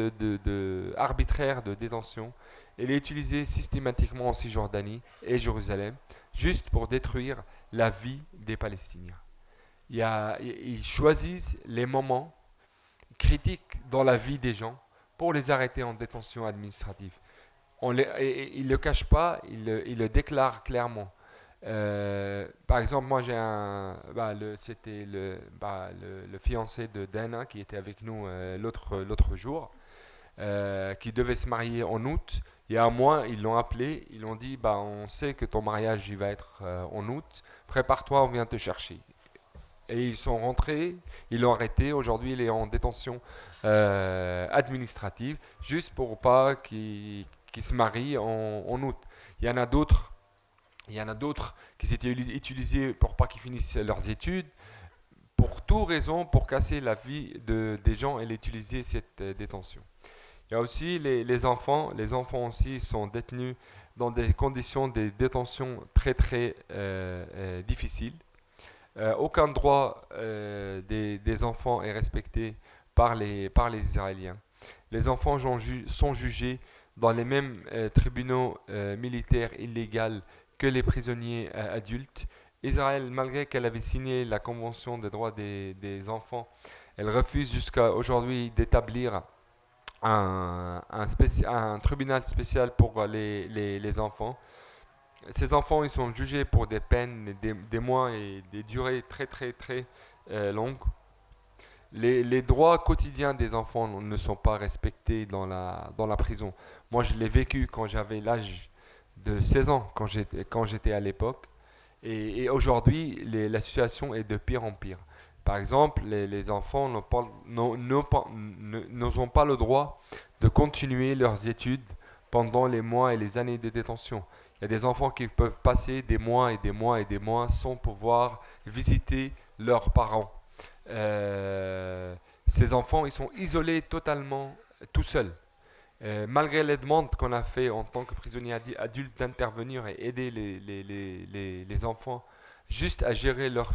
arbitraire de détention, elle est utilisée systématiquement en Cisjordanie et Jérusalem juste pour détruire la vie des Palestiniens. Ils choisissent les moments critiques dans la vie des gens pour les arrêter en détention administrative. Ils ne le cachent pas, ils le déclarent clairement. Par exemple, moi c'était le fiancé de Dana qui était avec nous l'autre jour, qui devait se marier en août. Il y a un mois, ils l'ont appelé, ils l'ont dit on sait que ton mariage il va être en août, prépare-toi, on vient te chercher. Et ils sont rentrés, ils l'ont arrêté. Aujourd'hui, il est en détention administrative, juste pour pas qu'il se marie en août. Il y en a d'autres qui s'étaient utilisés pour pas qu'ils finissent leurs études, pour toute raison, pour casser la vie des gens et utiliser cette détention. Il y a aussi les enfants. Les enfants aussi sont détenus dans des conditions de détention très très difficiles. Aucun droit des enfants est respecté par les Israéliens. Les enfants sont jugés dans les mêmes tribunaux militaires illégaux que les prisonniers adultes. Israël, malgré qu'elle avait signé la Convention des droits des enfants, elle refuse jusqu'à aujourd'hui d'établir un tribunal spécial pour les enfants. Ces enfants, ils sont jugés pour des peines, des mois et des durées très très très longues. Les droits quotidiens des enfants ne sont pas respectés dans la prison. Moi, je l'ai vécu quand j'avais l'âge de 16 ans, quand j'étais à l'époque. Et aujourd'hui, la situation est de pire en pire. Par exemple, les enfants n'ont pas le droit de continuer leurs études pendant les mois et les années de détention. Il y a des enfants qui peuvent passer des mois et des mois et des mois sans pouvoir visiter leurs parents. Ces enfants, ils sont isolés totalement, tout seuls. Malgré les demandes qu'on a fait en tant que prisonniers adultes d'intervenir et aider les enfants juste à gérer leur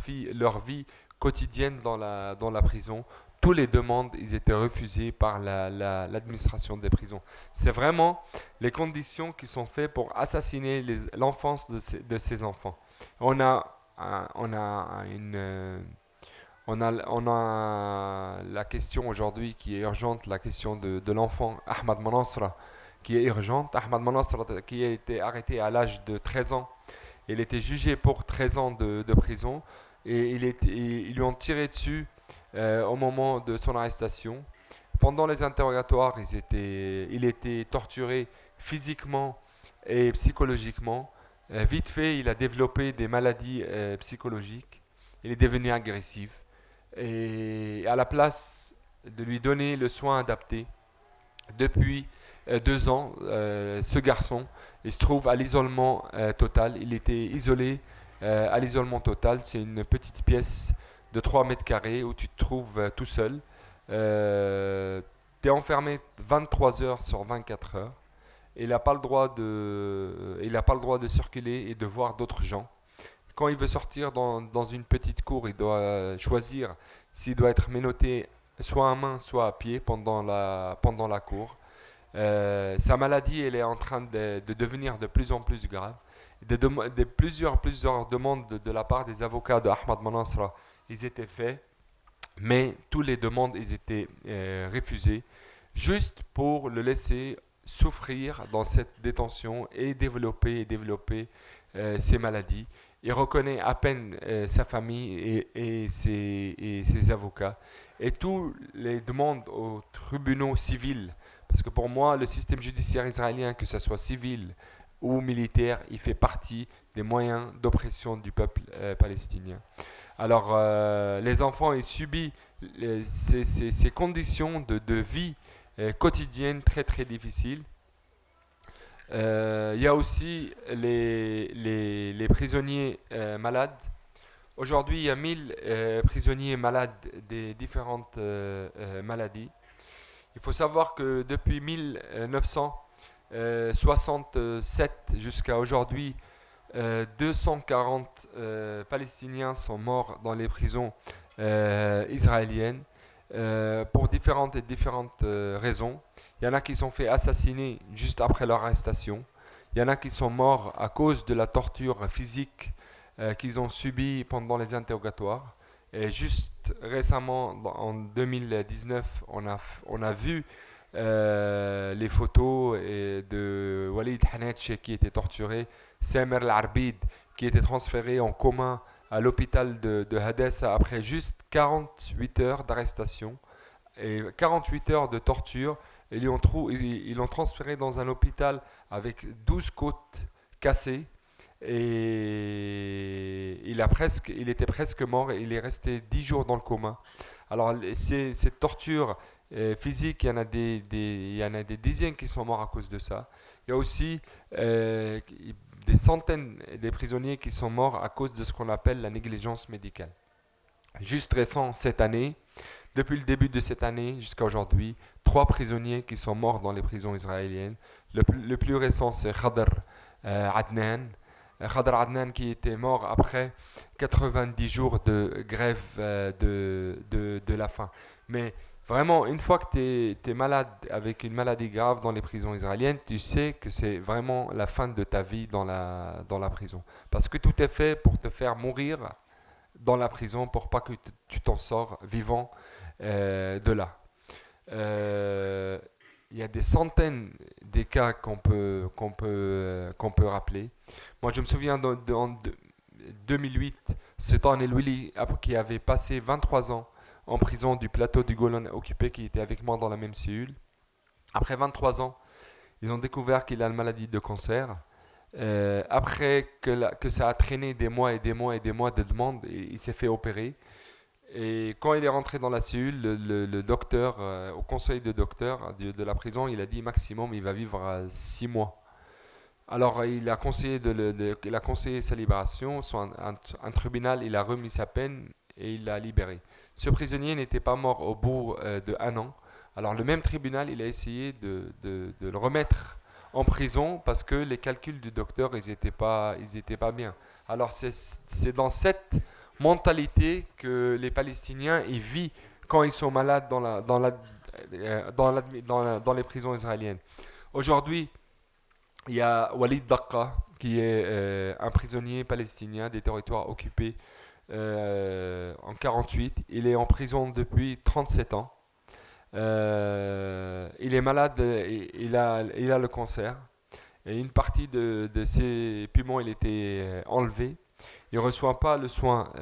vie quotidienne dans la prison, toutes les demandes ils étaient refusées par l'administration des prisons. C'est vraiment les conditions qui sont faites pour assassiner l'enfance de ces enfants. On a la question aujourd'hui qui est urgente, la question de l'enfant Ahmad Manasra, qui est urgente. Ahmad Manasra qui a été arrêté à l'âge de 13 ans. Il était jugé pour 13 ans de prison et ils lui ont tiré dessus au moment de son arrestation. Pendant les interrogatoires, il était torturé physiquement et psychologiquement. Vite fait, il a développé des maladies psychologiques. Il est devenu agressif. Et à la place de lui donner le soin adapté, depuis 2 ans, ce garçon, il se trouve à l'isolement total. Il était isolé à l'isolement total. C'est une petite pièce de 3 mètres carrés où tu te trouves tout seul. Tu es enfermé 23 heures sur 24 heures. Il n'a pas le droit de circuler et de voir d'autres gens. Quand il veut sortir dans une petite cour, il doit choisir s'il doit être menotté soit à main, soit à pied pendant la cour. Sa maladie, elle est en train de devenir de plus en plus grave. Plusieurs demandes de la part des avocats de Ahmad Manasra, ils étaient faits, mais toutes les demandes, ils étaient refusées, juste pour le laisser souffrir dans cette détention et développer ses maladies. Il reconnaît à peine sa famille et ses avocats. Et toutes les demandes aux tribunaux civils, parce que pour moi, le système judiciaire israélien, que ce soit civil ou militaire, il fait partie des moyens d'oppression du peuple palestinien. Alors, les enfants, ils subissent ces conditions de vie quotidienne très très difficiles. Il y a aussi les prisonniers malades. Aujourd'hui, il y a 1000 prisonniers malades des différentes maladies. Il faut savoir que depuis 1967 jusqu'à aujourd'hui, 240 Palestiniens sont morts dans les prisons israéliennes pour différentes raisons. Il y en a qui sont fait assassiner juste après leur arrestation. Il y en a qui sont morts à cause de la torture physique qu'ils ont subie pendant les interrogatoires. Et juste récemment, en 2019, on a vu les photos de Walid Hanetche qui était torturé, Samer Al-Arbid qui était transféré en coma à l'hôpital de Hadessa après juste 48 heures d'arrestation et 48 heures de torture. Ils l'ont transféré dans un hôpital avec 12 côtes cassées et il était presque mort et il est resté 10 jours dans le coma. Alors cette torture physique, il y en a des dizaines qui sont morts à cause de ça. Il y a aussi des centaines de prisonniers qui sont morts à cause de ce qu'on appelle la négligence médicale. Juste récent cette année, depuis le début de cette année jusqu'à aujourd'hui, 3 prisonniers qui sont morts dans les prisons israéliennes. Le plus récent, c'est Khadr Adnan. Khadr Adnan qui était mort après 90 jours de grève de la faim. Mais vraiment, une fois que tu es malade avec une maladie grave dans les prisons israéliennes, tu sais que c'est vraiment la fin de ta vie dans la prison. Parce que tout est fait pour te faire mourir dans la prison pour pas que tu t'en sors vivant de là. Il y a des centaines de cas qu'on peut rappeler. Moi, je me souviens en 2008, Sultan El-Wili qui avait passé 23 ans en prison du plateau du Golan occupé, qui était avec moi dans la même cellule. Après 23 ans, ils ont découvert qu'il a une maladie de cancer. Après que ça a traîné des mois et des mois et des mois de demandes, il s'est fait opérer. Et quand il est rentré dans la cellule, le docteur, au conseil de docteur de la prison, il a dit maximum il va vivre 6 mois. Alors il a conseillé sa libération. Un tribunal, il a remis sa peine et il l'a libéré. Ce prisonnier n'était pas mort au bout de 1 an. Alors le même tribunal, il a essayé de le remettre en prison parce que les calculs du docteur, ils étaient pas bien. Alors c'est dans cette mentalité que les Palestiniens ils vivent quand ils sont malades dans les prisons israéliennes. Aujourd'hui, il y a Walid Daqqa, qui est un prisonnier palestinien des territoires occupés en 1948. Il est en prison depuis 37 ans. Il est malade, il a le cancer. Et une partie de ses poumons il était enlevé. Il ne reçoit pas le soin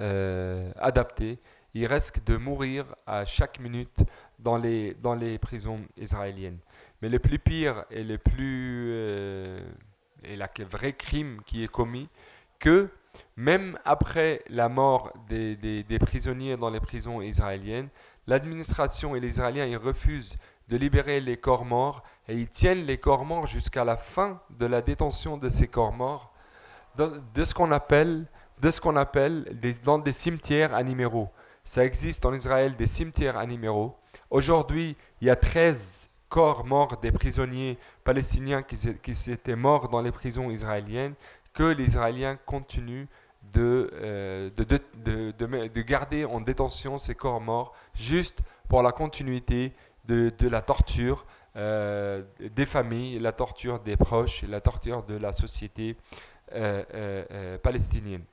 adapté. Il risque de mourir à chaque minute dans les prisons israéliennes. Mais le plus pire et le vrai crime qui est commis, que même après la mort des prisonniers dans les prisons israéliennes, l'administration et les Israéliens ils refusent de libérer les corps morts et ils tiennent les corps morts jusqu'à la fin de la détention de ces corps morts de ce qu'on appelle dans des cimetières animéraux. Ça existe en Israël des cimetières animéraux. Aujourd'hui, il y a 13 corps morts des prisonniers palestiniens qui s'étaient morts dans les prisons israéliennes, que les Israéliens continuent de garder en détention ces corps morts, juste pour la continuité de la torture des familles, la torture des proches, la torture de la société palestinienne.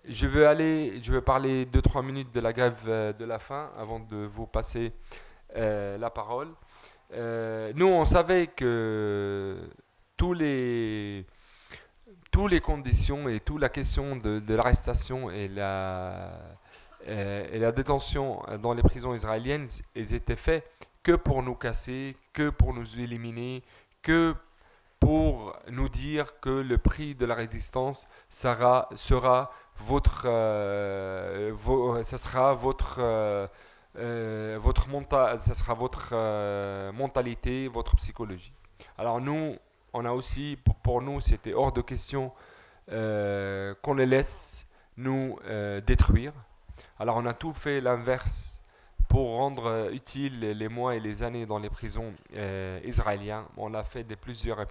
Je vais parler 2-3 minutes de la grève de la faim avant de vous passer la parole. Nous, on savait que tous les conditions et toute la question de l'arrestation et la détention dans les prisons israéliennes, ils étaient faits que pour nous casser, que pour nous éliminer, que pour nous dire que le prix de la résistance sera votre mentalité, votre psychologie. Alors nous, on a aussi, pour nous, c'était hors de question qu'on les laisse nous détruire. Alors on a tout fait l'inverse pour rendre utiles les mois et les années dans les prisons israéliennes. On l'a fait de plusieurs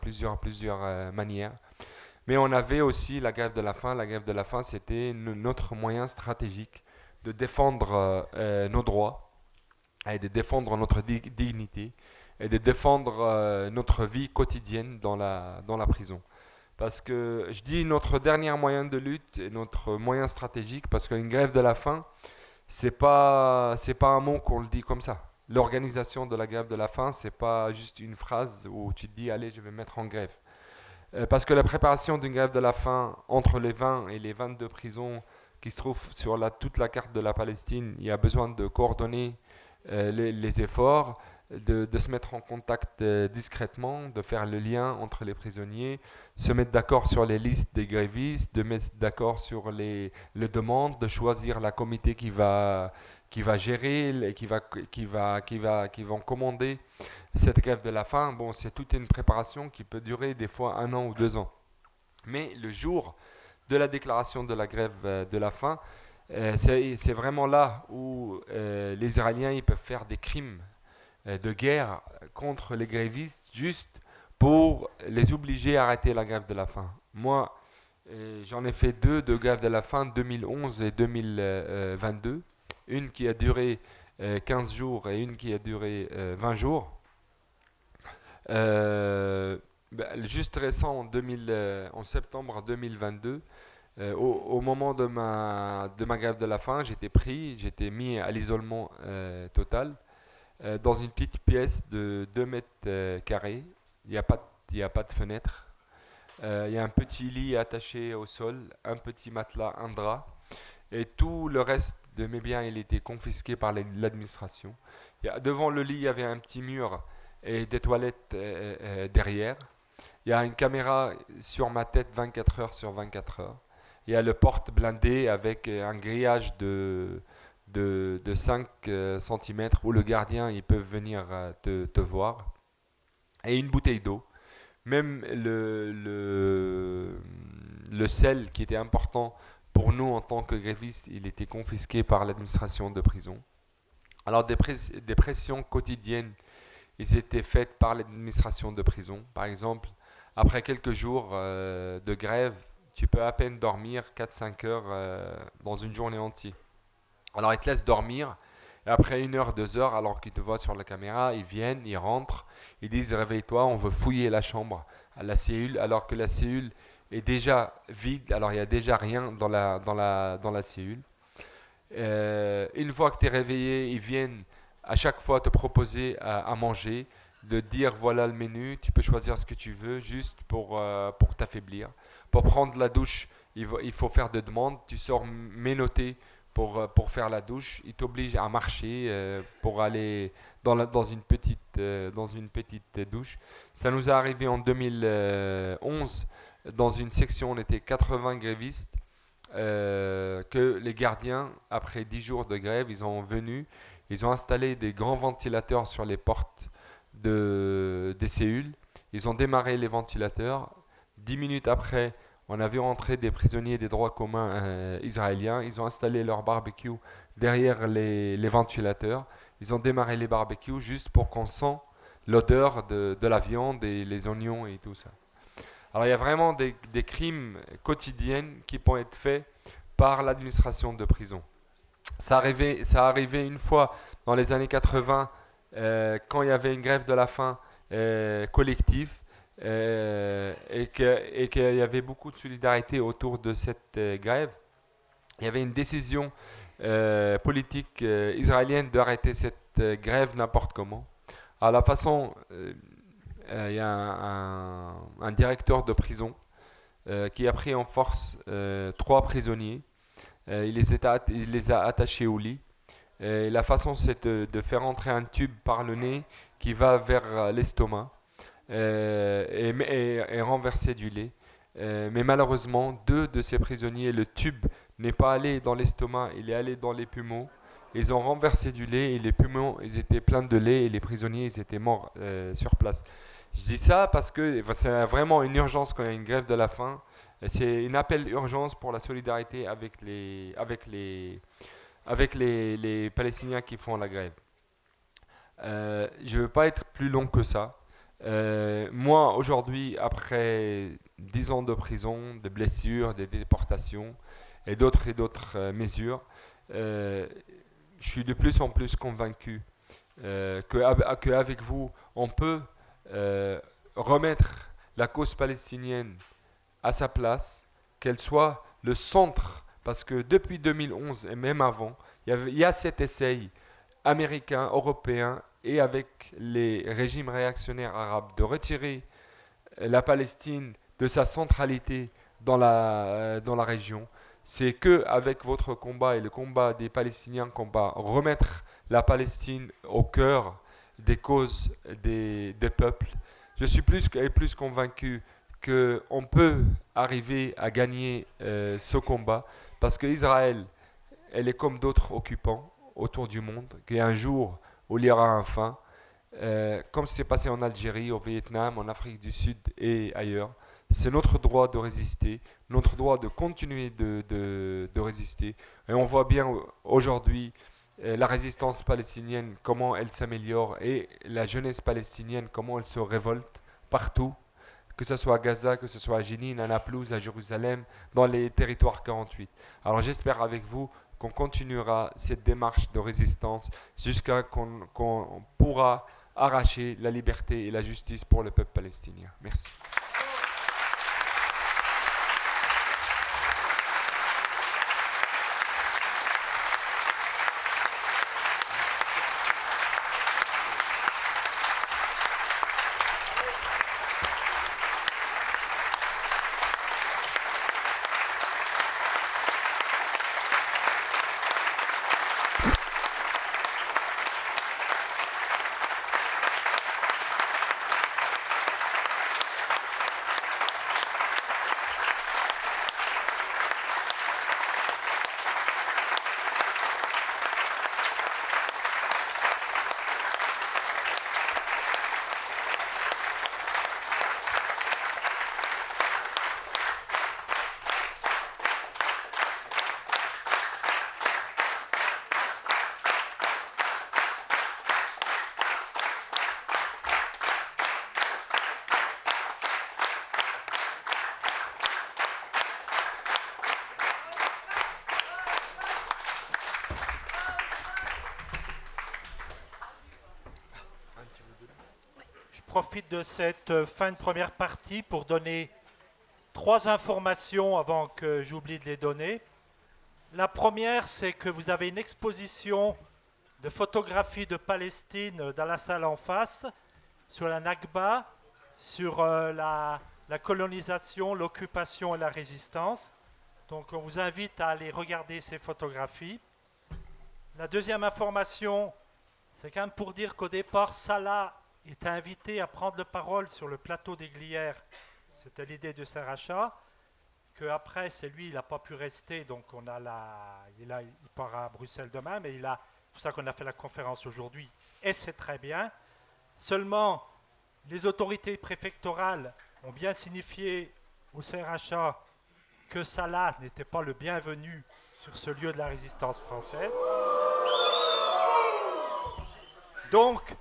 manières. Mais on avait aussi la grève de la faim. La grève de la faim, c'était notre moyen stratégique de défendre nos droits et de défendre notre dignité et de défendre notre vie quotidienne dans la prison. Parce que je dis notre dernier moyen de lutte et notre moyen stratégique parce qu'une grève de la faim, c'est pas un mot qu'on le dit comme ça. L'organisation de la grève de la faim, c'est pas juste une phrase où tu te dis allez, je vais me mettre en grève. Parce que la préparation d'une grève de la faim entre les 20 et les 22 prisons qui se trouvent sur toute la carte de la Palestine, il y a besoin de coordonner les efforts, de se mettre en contact discrètement, de faire le lien entre les prisonniers, se mettre d'accord sur les listes des grévistes, de mettre d'accord sur les demandes, de choisir la comité qui va gérer, qui va commander cette grève de la faim. Bon, c'est toute une préparation qui peut durer des fois 1 an ou 2 ans. Mais le jour de la déclaration de la grève de la faim, c'est vraiment là où les Israéliens ils peuvent faire des crimes de guerre contre les grévistes juste pour les obliger à arrêter la grève de la faim. Moi, j'en ai fait 2 de grève de la faim, 2011 et 2022. Une qui a duré 15 jours et une qui a duré 20 jours. Juste récent, en septembre 2022, au moment de ma grève de la faim, j'étais mis à l'isolement total dans une petite pièce de 2 mètres carrés. Il n'y a pas de fenêtre. Il y a un petit lit attaché au sol, un petit matelas, un drap. Et tout le reste de mes biens, il était confisqué par l'administration. Devant le lit, il y avait un petit mur et des toilettes derrière. Il y a une caméra sur ma tête 24 heures sur 24 heures. Il y a le porte blindé avec un grillage de 5 cm où le gardien il peut venir te voir. Et une bouteille d'eau. Même le sel qui était important pour nous en tant que grévistes, il était confisqué par l'administration de prison. Alors des pressions quotidiennes, ils étaient faites par l'administration de prison. Par exemple, après quelques jours de grève, tu peux à peine dormir 4-5 heures dans une journée entière. Alors ils te laissent dormir. Et après 1 heure, 2 heures, alors qu'ils te voient sur la caméra, ils viennent, ils rentrent, ils disent réveille-toi, on veut fouiller la chambre, à la cellule, alors que la cellule est déjà vide, alors il n'y a déjà rien dans la cellule. Une fois que tu es réveillé, ils viennent à chaque fois te proposer à manger, de dire voilà le menu, tu peux choisir ce que tu veux, juste pour t'affaiblir. Pour prendre la douche, il faut faire des demandes, tu sors ménoté pour faire la douche, ils t'obligent à marcher pour aller dans une petite douche. Ça nous est arrivé en 2011, dans une section, on était 80 grévistes, que les gardiens, après 10 jours de grève, ils ont installé des grands ventilateurs sur les portes des cellules. Ils ont démarré les ventilateurs. 10 minutes après, on a vu rentrer des prisonniers des droits communs israéliens. Ils ont installé leur barbecue derrière les ventilateurs. Ils ont démarré les barbecues juste pour qu'on sente l'odeur de la viande et les oignons et tout ça. Alors il y a vraiment des crimes quotidiens qui peuvent être faits par l'administration de prison. Ça arrivait une fois dans les années 80 quand il y avait une grève de la faim collective et qu'il y avait beaucoup de solidarité autour de cette grève. Il y avait une décision politique israélienne d'arrêter cette grève n'importe comment. À la façon, il y a un directeur de prison qui a pris en force 3 prisonniers. Il les a attachés au lit. Et la façon, c'est de faire entrer un tube par le nez qui va vers l'estomac et renverser du lait. Mais malheureusement, 2 de ces prisonniers, le tube n'est pas allé dans l'estomac, il est allé dans les poumons. Ils ont renversé du lait et les poumons, ils étaient pleins de lait et les prisonniers, ils étaient morts sur place. Je dis ça parce que c'est vraiment une urgence quand il y a une grève de la faim. C'est un appel d'urgence pour la solidarité avec les Palestiniens qui font la grève. Je ne veux pas être plus long que ça. Moi, aujourd'hui, après 10 ans de prison, de blessures, de déportations et d'autres mesures, je suis de plus en plus convaincu qu'avec vous, on peut remettre la cause palestinienne à sa place, qu'elle soit le centre, parce que depuis 2011 et même avant, il y a cet essai américain, européen et avec les régimes réactionnaires arabes de retirer la Palestine de sa centralité dans la région. C'est qu'avec votre combat et le combat des Palestiniens qu'on va remettre la Palestine au cœur des causes des peuples. Je suis plus convaincu qu'on peut arriver à gagner ce combat parce qu'Israël, elle est comme d'autres occupants autour du monde, qu'un jour où il y aura un fin, comme c'est passé en Algérie, au Vietnam, en Afrique du Sud et ailleurs. C'est notre droit de résister, notre droit de continuer de résister. Et on voit bien aujourd'hui la résistance palestinienne, comment elle s'améliore, et la jeunesse palestinienne, comment elle se révolte partout, que ce soit à Gaza, que ce soit à Jénine, à Naplouse, à Jérusalem, dans les territoires 48. Alors j'espère avec vous qu'on continuera cette démarche de résistance jusqu'à qu'on pourra arracher la liberté et la justice pour le peuple palestinien. Merci. profite de cette fin de première partie pour donner 3 informations avant que j'oublie de les donner. La première, c'est que vous avez une exposition de photographies de Palestine dans la salle en face, sur la Nakba, sur la colonisation, l'occupation et la résistance. Donc on vous invite à aller regarder ces photographies. La deuxième information, c'est quand même pour dire qu'au départ, Salah était invité à prendre la parole sur le plateau des Glières. C'était l'idée de Serracha. Qu'après, c'est lui, il n'a pas pu rester, donc il part à Bruxelles demain, mais c'est pour ça qu'on a fait la conférence aujourd'hui. Et c'est très bien. Seulement, les autorités préfectorales ont bien signifié au CRHA que Salah n'était pas le bienvenu sur ce lieu de la résistance française. Donc,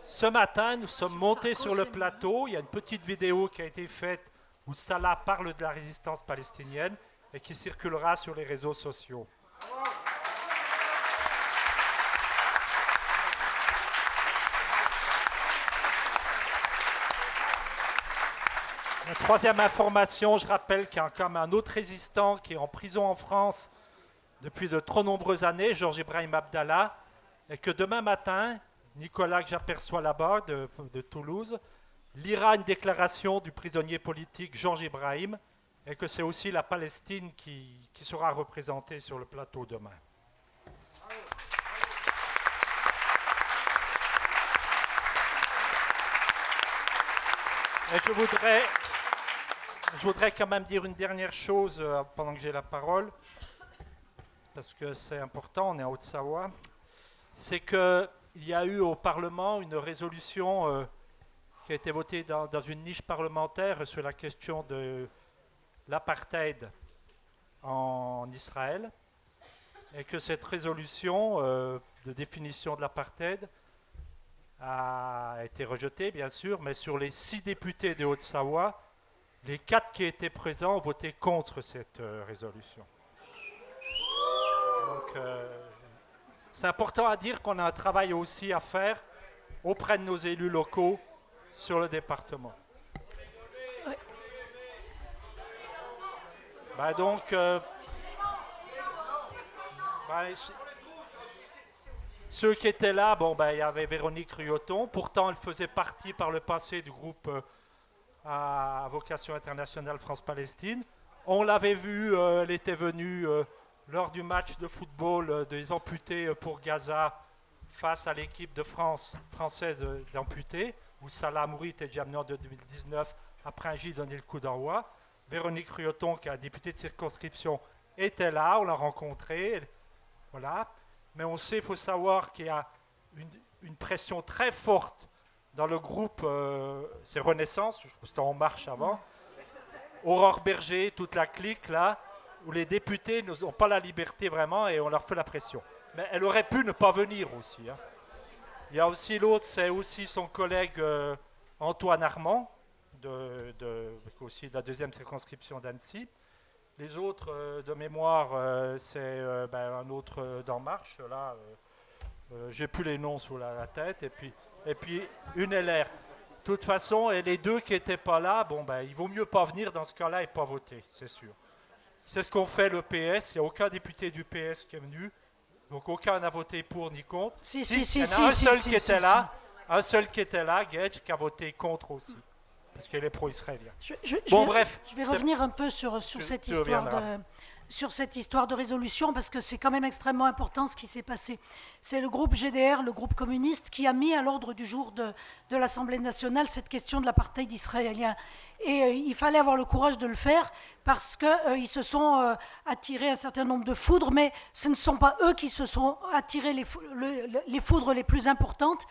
ce matin, nous sommes montés sur le plateau. Il y a une petite vidéo qui a été faite où Salah parle de la résistance palestinienne et qui circulera sur les réseaux sociaux. La troisième information, je rappelle qu'il y a quand même un autre résistant qui est en prison en France depuis de trop nombreuses années, Georges Ibrahim Abdallah, et que demain matin, Nicolas, que j'aperçois là-bas, de Toulouse, lira une déclaration du prisonnier politique Georges Ibrahim, et que c'est aussi la Palestine qui sera représentée sur le plateau demain. Et je voudrais quand même dire une dernière chose pendant que j'ai la parole, parce que c'est important, on est en Haute-Savoie, c'est qu'il y a eu au Parlement une résolution qui a été votée dans une niche parlementaire sur la question de l'apartheid en Israël, et que cette résolution de définition de l'apartheid a été rejetée, bien sûr, mais sur les 6 députés de Haute-Savoie, les 4 qui étaient présents ont voté contre cette résolution. Donc, c'est important à dire qu'on a un travail aussi à faire auprès de nos élus locaux sur le département. Ceux qui étaient là, il y avait Véronique Ruyoton. Pourtant, elle faisait partie par le passé du groupe à vocation internationale France-Palestine. On l'avait vue, elle était venue lors du match de football des amputés pour Gaza face à l'équipe de française d'amputés, où Salah Mourit et Djamna de 2019 après un J donné le coup d'envoi. Véronique Ruyoton, qui est députée de circonscription, était là, on l'a rencontrée. Voilà. Mais on sait, il faut savoir qu'il y a une pression très forte dans le groupe, c'est Renaissance, je crois que c'était En Marche avant, Aurore Berger, toute la clique là, où les députés n'ont pas la liberté vraiment et on leur fait la pression. Mais elle aurait pu ne pas venir aussi. Hein. Il y a aussi l'autre, c'est aussi son collègue Antoine Armand, aussi de la 2e circonscription d'Annecy. Les autres de mémoire, c'est un autre d'En Marche, là, j'ai plus les noms sous la tête, et puis une LR. De toute façon, et les 2 qui n'étaient pas là, il vaut mieux pas venir dans ce cas-là et pas voter, c'est sûr. C'est ce qu'ont fait le PS, il n'y a aucun député du PS qui est venu, donc aucun n'a voté pour ni contre. Il y en a un seul qui était là, Gage, qui a voté contre aussi. Parce qu'elle est pro-israélien. Je vais revenir un peu sur cette histoire de résolution, parce que c'est quand même extrêmement important ce qui s'est passé. C'est le groupe GDR, le groupe communiste, qui a mis à l'ordre du jour de l'Assemblée nationale cette question de l'apartheid israélien. Et il fallait avoir le courage de le faire, parce qu'ils se sont attirés un certain nombre de foudres, mais ce ne sont pas eux qui se sont attirés les foudres les plus importantes.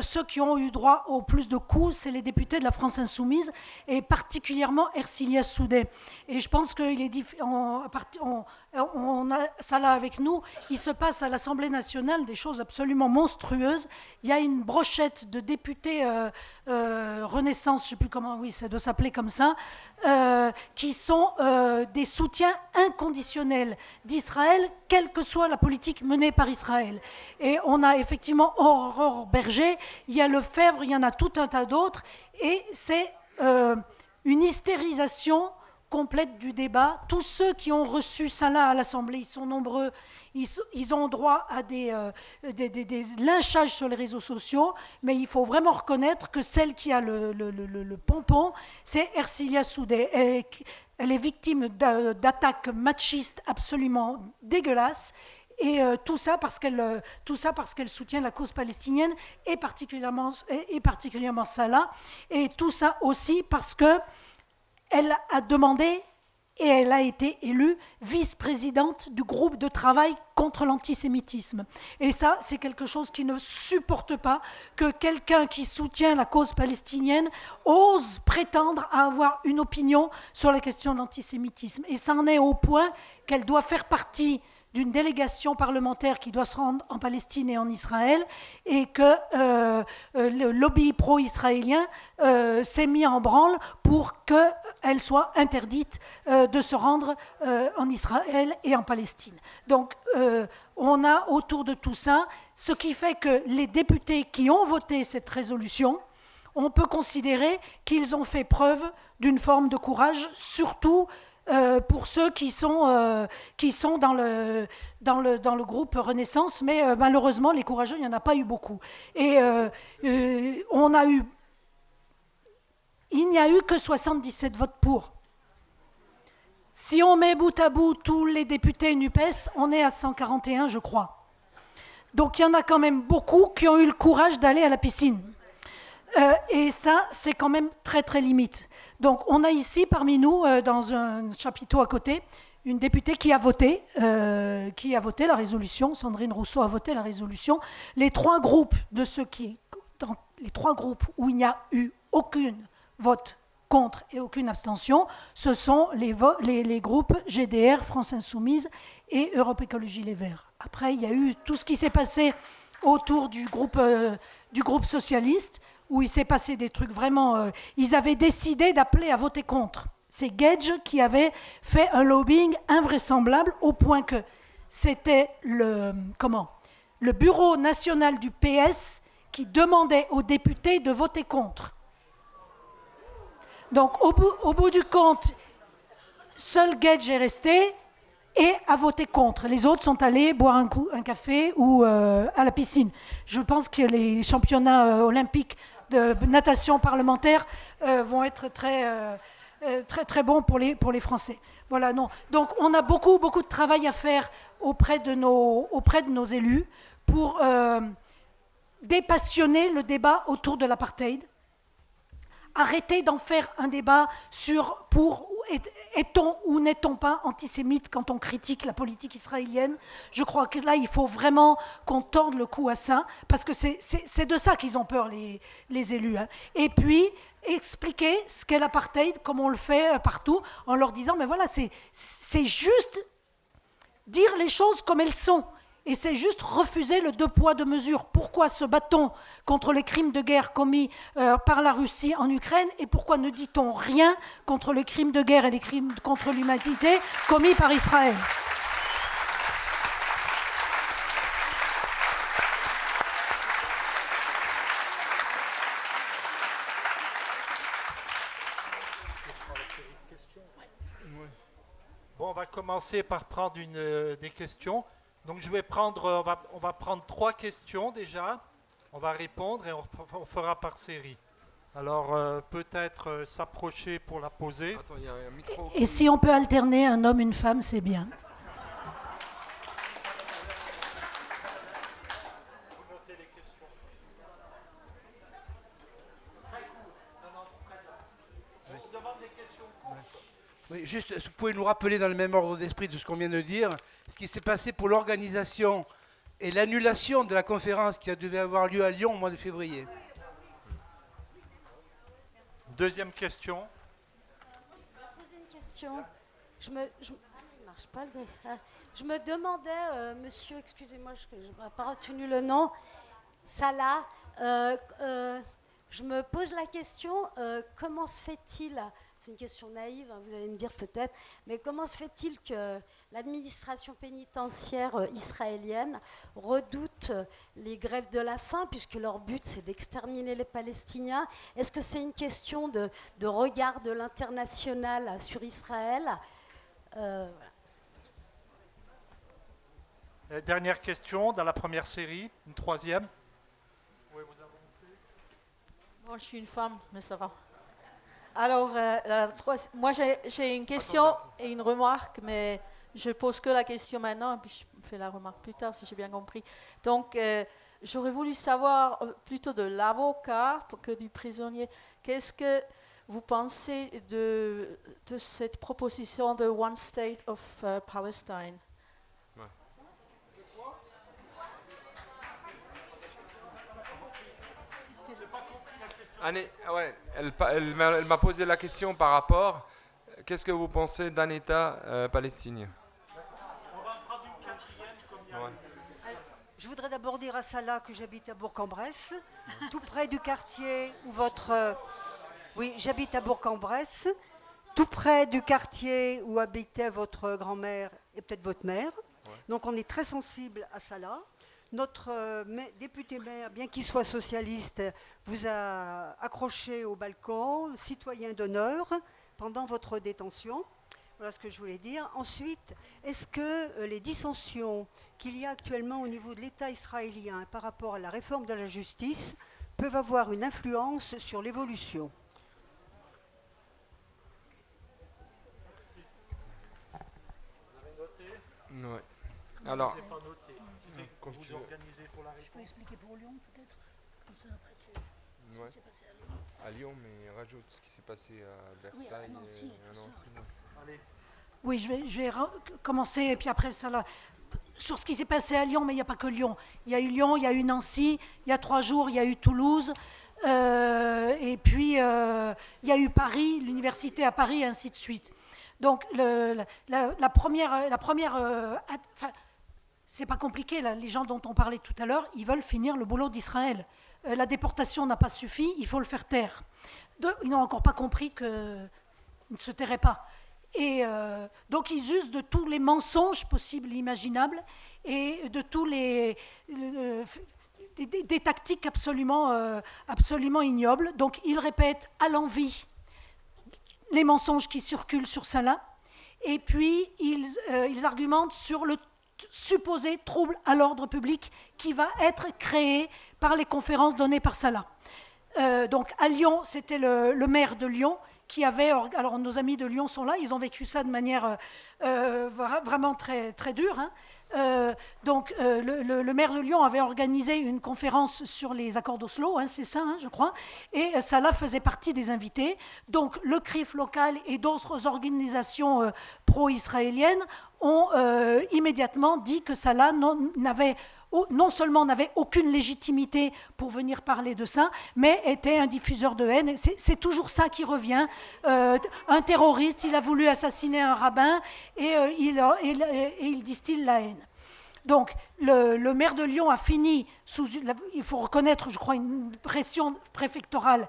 Ceux qui ont eu droit au plus de coups, c'est les députés de la France Insoumise, et particulièrement Ercilia Soudet. Et je pense qu'il est à partir on a ça là avec nous. Il se passe à l'Assemblée nationale des choses absolument monstrueuses. Il y a une brochette de députés Renaissance, je ne sais plus comment, oui, ça doit s'appeler comme ça, qui sont des soutiens inconditionnels d'Israël, quelle que soit la politique menée par Israël. Et on a effectivement Aurore Berger, il y a Lefebvre, il y en a tout un tas d'autres, et c'est une hystérisation complète du débat. Tous ceux qui ont reçu ça là à l'Assemblée, ils sont nombreux, ils ont droit à des lynchages sur les réseaux sociaux, mais il faut vraiment reconnaître que celle qui a le pompon, c'est Ercilia Soudé. Elle est victime d'attaques machistes absolument dégueulasses. Et tout ça parce qu'elle soutient la cause palestinienne et particulièrement Salah. Et tout ça aussi parce que elle a demandé et elle a été élue vice-présidente du groupe de travail contre l'antisémitisme. Et ça, c'est quelque chose qui ne supporte pas que quelqu'un qui soutient la cause palestinienne ose prétendre à avoir une opinion sur la question de l'antisémitisme. Et ça en est au point qu'elle doit faire partie d'une délégation parlementaire qui doit se rendre en Palestine et en Israël, et que le lobby pro-israélien s'est mis en branle pour qu'elle soit interdite de se rendre en Israël et en Palestine. Donc on a autour de tout ça, ce qui fait que les députés qui ont voté cette résolution, on peut considérer qu'ils ont fait preuve d'une forme de courage, surtout pour ceux qui sont dans le groupe Renaissance, mais malheureusement, les courageux, il n'y en a pas eu beaucoup. Et il n'y a eu que 77 votes pour. Si on met bout à bout tous les députés NUPES, on est à 141, je crois. Donc il y en a quand même beaucoup qui ont eu le courage d'aller à la piscine. Et ça, c'est quand même très, très limite. Donc, on a ici, parmi nous, dans un chapiteau à côté, une députée qui a voté la résolution. Sandrine Rousseau a voté la résolution. Les trois groupes dans les trois groupes où il n'y a eu aucun vote contre et aucune abstention, ce sont les groupes GDR, France Insoumise et Europe Écologie Les Verts. Après, il y a eu tout ce qui s'est passé autour du groupe socialiste, où il s'est passé des trucs vraiment... ils avaient décidé d'appeler à voter contre. C'est Gage qui avait fait un lobbying invraisemblable au point que c'était le bureau national du PS qui demandait aux députés de voter contre. Donc au bout du compte, seul Gage est resté et a voté contre. Les autres sont allés boire un café ou à la piscine. Je pense que les championnats olympiques de natation parlementaire vont être très, très bons pour les Français. Voilà, non. Donc on a beaucoup de travail à faire auprès de nos élus pour dépassionner le débat autour de l'apartheid. Arrêter d'en faire un débat sur est-on ou n'est-on pas antisémite quand on critique la politique israélienne. Je crois que là, il faut vraiment qu'on torde le cou à ça, parce que c'est de ça qu'ils ont peur, les élus. Hein. Et puis, expliquer ce qu'est l'apartheid, comme on le fait partout, en leur disant, mais voilà, c'est juste dire les choses comme elles sont. Et c'est juste refuser le deux poids, deux mesures. Pourquoi se bat-on contre les crimes de guerre commis par la Russie en Ukraine, et pourquoi ne dit-on rien contre les crimes de guerre et les crimes contre l'humanité commis par Israël ? Bon, on va commencer par prendre des questions. Donc on va prendre 3 questions déjà, on va répondre et on fera par série. Alors peut-être s'approcher pour la poser. Attends, il y a un micro. Et si on peut alterner un homme, une femme, c'est bien. Vous notez les questions. Très court. Très bien. On se demande des questions courtes. Oui, juste, vous pouvez nous rappeler dans le même ordre d'esprit de ce qu'on vient de dire, ce qui s'est passé pour l'organisation et l'annulation de la conférence qui devait avoir lieu à Lyon au mois de février. Deuxième question. Je vais poser une question. marche pas. Je me demandais, monsieur, excusez-moi, je n'ai pas retenu le nom, Salah, je me pose la question, comment se fait-il, c'est une question naïve, hein, vous allez me dire peut-être, mais comment se fait-il que l'administration pénitentiaire israélienne redoute les grèves de la faim, puisque leur but c'est d'exterminer les Palestiniens? Est-ce que c'est une question de regard de l'international sur Israël? Voilà. Dernière question dans la première série, une troisième. Oui, vous avancez. Bon, je suis une femme, mais ça va. Alors, moi j'ai une question et une remarque, mais je pose que la question maintenant, et puis je fais la remarque plus tard, si j'ai bien compris. Donc, j'aurais voulu savoir plutôt de l'avocat que du prisonnier. Qu'est-ce que vous pensez de cette proposition de One State of Palestine? Ouais, elle m'a posé la question par rapport, qu'est-ce que vous pensez d'un État palestinien? Ouais. Je voudrais d'abord dire à Salah que j'habite à Bourg-en-Bresse, tout près du quartier où votre... Oui, j'habite à Bourg-en-Bresse, tout près du quartier où habitait votre grand-mère et peut-être votre mère. Ouais. Donc on est très sensible à Salah. Notre député maire, bien qu'il soit socialiste, vous a accroché au balcon, citoyen d'honneur, pendant votre détention. Voilà ce que je voulais dire. Ensuite, est-ce que les dissensions qu'il y a actuellement au niveau de l'État israélien par rapport à la réforme de la justice peuvent avoir une influence sur l'évolution? Vous avez noté? Oui. Alors... Vous organisez pour la réponse. Je peux expliquer pour Lyon peut-être? Comme ça après ce qui s'est passé à Lyon. À Lyon, mais rajoute ce qui s'est passé à Versailles. Oui, à Nancy, Allez. Oui, je vais commencer et puis après ça là. Sur ce qui s'est passé à Lyon, mais il n'y a pas que Lyon. Il y a eu Lyon, il y a eu Nancy, il y a 3 jours, il y a eu Toulouse, et puis il y a eu Paris, l'université à Paris, et ainsi de suite. Donc la première c'est pas compliqué, là. Les gens dont on parlait tout à l'heure, ils veulent finir le boulot d'Israël. La déportation n'a pas suffi, il faut le faire taire. Ils n'ont encore pas compris qu'ils ne se tairaient pas. Et donc ils usent de tous les mensonges possibles et imaginables et de tous des tactiques absolument ignobles. Donc ils répètent à l'envi les mensonges qui circulent sur Salah, et puis ils argumentent sur le supposé trouble à l'ordre public qui va être créé par les conférences données par Salah. Donc à Lyon, c'était le maire de Lyon qui avait... Alors nos amis de Lyon sont là, ils ont vécu ça de manière vraiment très, très dure. Hein. Donc le maire de Lyon avait organisé une conférence sur les accords d'Oslo, hein, c'est ça, hein, je crois, et Salah faisait partie des invités. Donc le CRIF local et d'autres organisations pro-israéliennes ont immédiatement dit que Salah non seulement n'avait aucune légitimité pour venir parler de ça, mais était un diffuseur de haine. C'est toujours ça qui revient. Un terroriste, il a voulu assassiner un rabbin et il distille la haine. Donc, le maire de Lyon a fini, il faut reconnaître, je crois, une pression préfectorale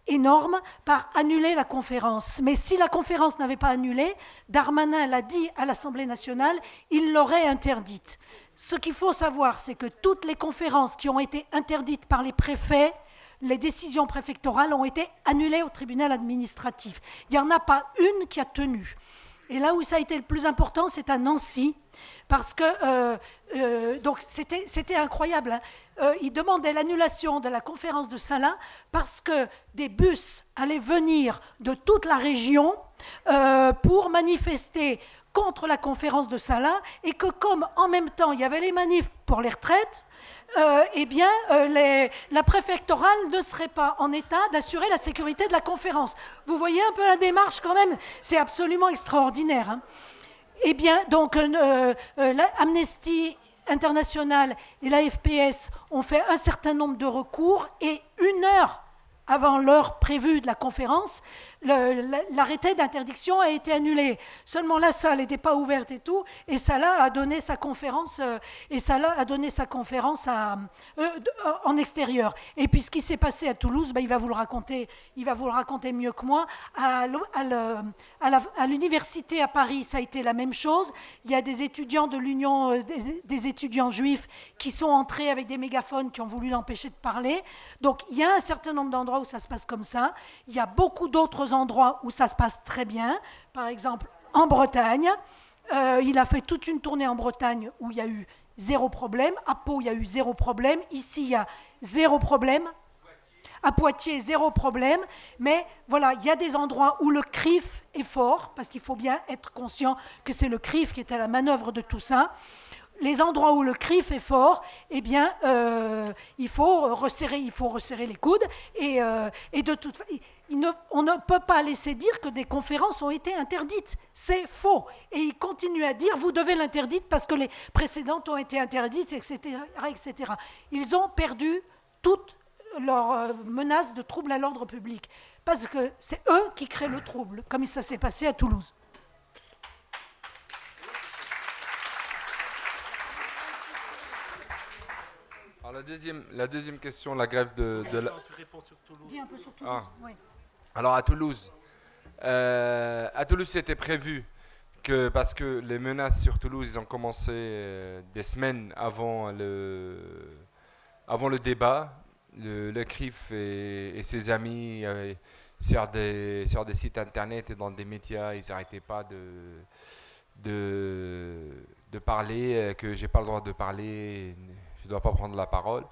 énorme, par annuler la conférence. Mais si la conférence n'avait pas annulé, Darmanin l'a dit à l'Assemblée nationale, il l'aurait interdite. Ce qu'il faut savoir, c'est que toutes les conférences qui ont été interdites par les préfets, les décisions préfectorales ont été annulées au tribunal administratif. Il n'y en a pas une qui a tenu. Et là où ça a été le plus important, c'est à Nancy, parce que donc c'était incroyable. Hein. Ils demandaient l'annulation de la conférence de Salah parce que des bus allaient venir de toute la région pour manifester contre la conférence de Salah, et que comme en même temps il y avait les manifs pour les retraites, eh bien la préfectorale ne serait pas en état d'assurer la sécurité de la conférence. Vous voyez un peu la démarche quand même, c'est absolument extraordinaire. Hein. Eh bien, donc, l'Amnesty International et la FPS ont fait un certain nombre de recours, et 1 heure avant l'heure prévue de la conférence, l'arrêté d'interdiction a été annulé. Seulement la salle n'était pas ouverte et tout, et Salah a donné sa conférence, en extérieur. Et puis ce qui s'est passé à Toulouse, il va vous le raconter mieux que moi. À l'université à Paris, ça a été la même chose. Il y a des étudiants de l'Union des étudiants juifs qui sont entrés avec des mégaphones qui ont voulu l'empêcher de parler. Donc il y a un certain nombre d'endroits où ça se passe comme ça. Il y a beaucoup d'autres endroits où ça se passe très bien. Par exemple, en Bretagne, il a fait toute une tournée en Bretagne où il y a eu zéro problème. À Pau, il y a eu zéro problème. Ici, il y a zéro problème. À Poitiers, zéro problème. Mais voilà, il y a des endroits où le CRIF est fort, parce qu'il faut bien être conscient que c'est le CRIF qui est à la manœuvre de tout ça. Les endroits où le CRIF est fort, eh bien, il faut resserrer les coudes. Et de toute façon, on ne peut pas laisser dire que des conférences ont été interdites. C'est faux. Et il continue à dire, vous devez l'interdire parce que les précédentes ont été interdites, etc., etc. Ils ont perdu toute leur menace de trouble à l'ordre public. Parce que c'est eux qui créent le trouble, comme ça s'est passé à Toulouse. Alors la deuxième question, la grève de la... Tu réponds sur Toulouse. Dis un peu sur Toulouse, oui. Alors à Toulouse, c'était prévu que, parce que les menaces sur Toulouse, ils ont commencé des semaines avant le débat. Le CRIF et ses amis sur des sites internet et dans des médias, ils n'arrêtaient pas de parler, que j'ai pas le droit de parler, je ne dois pas prendre la parole.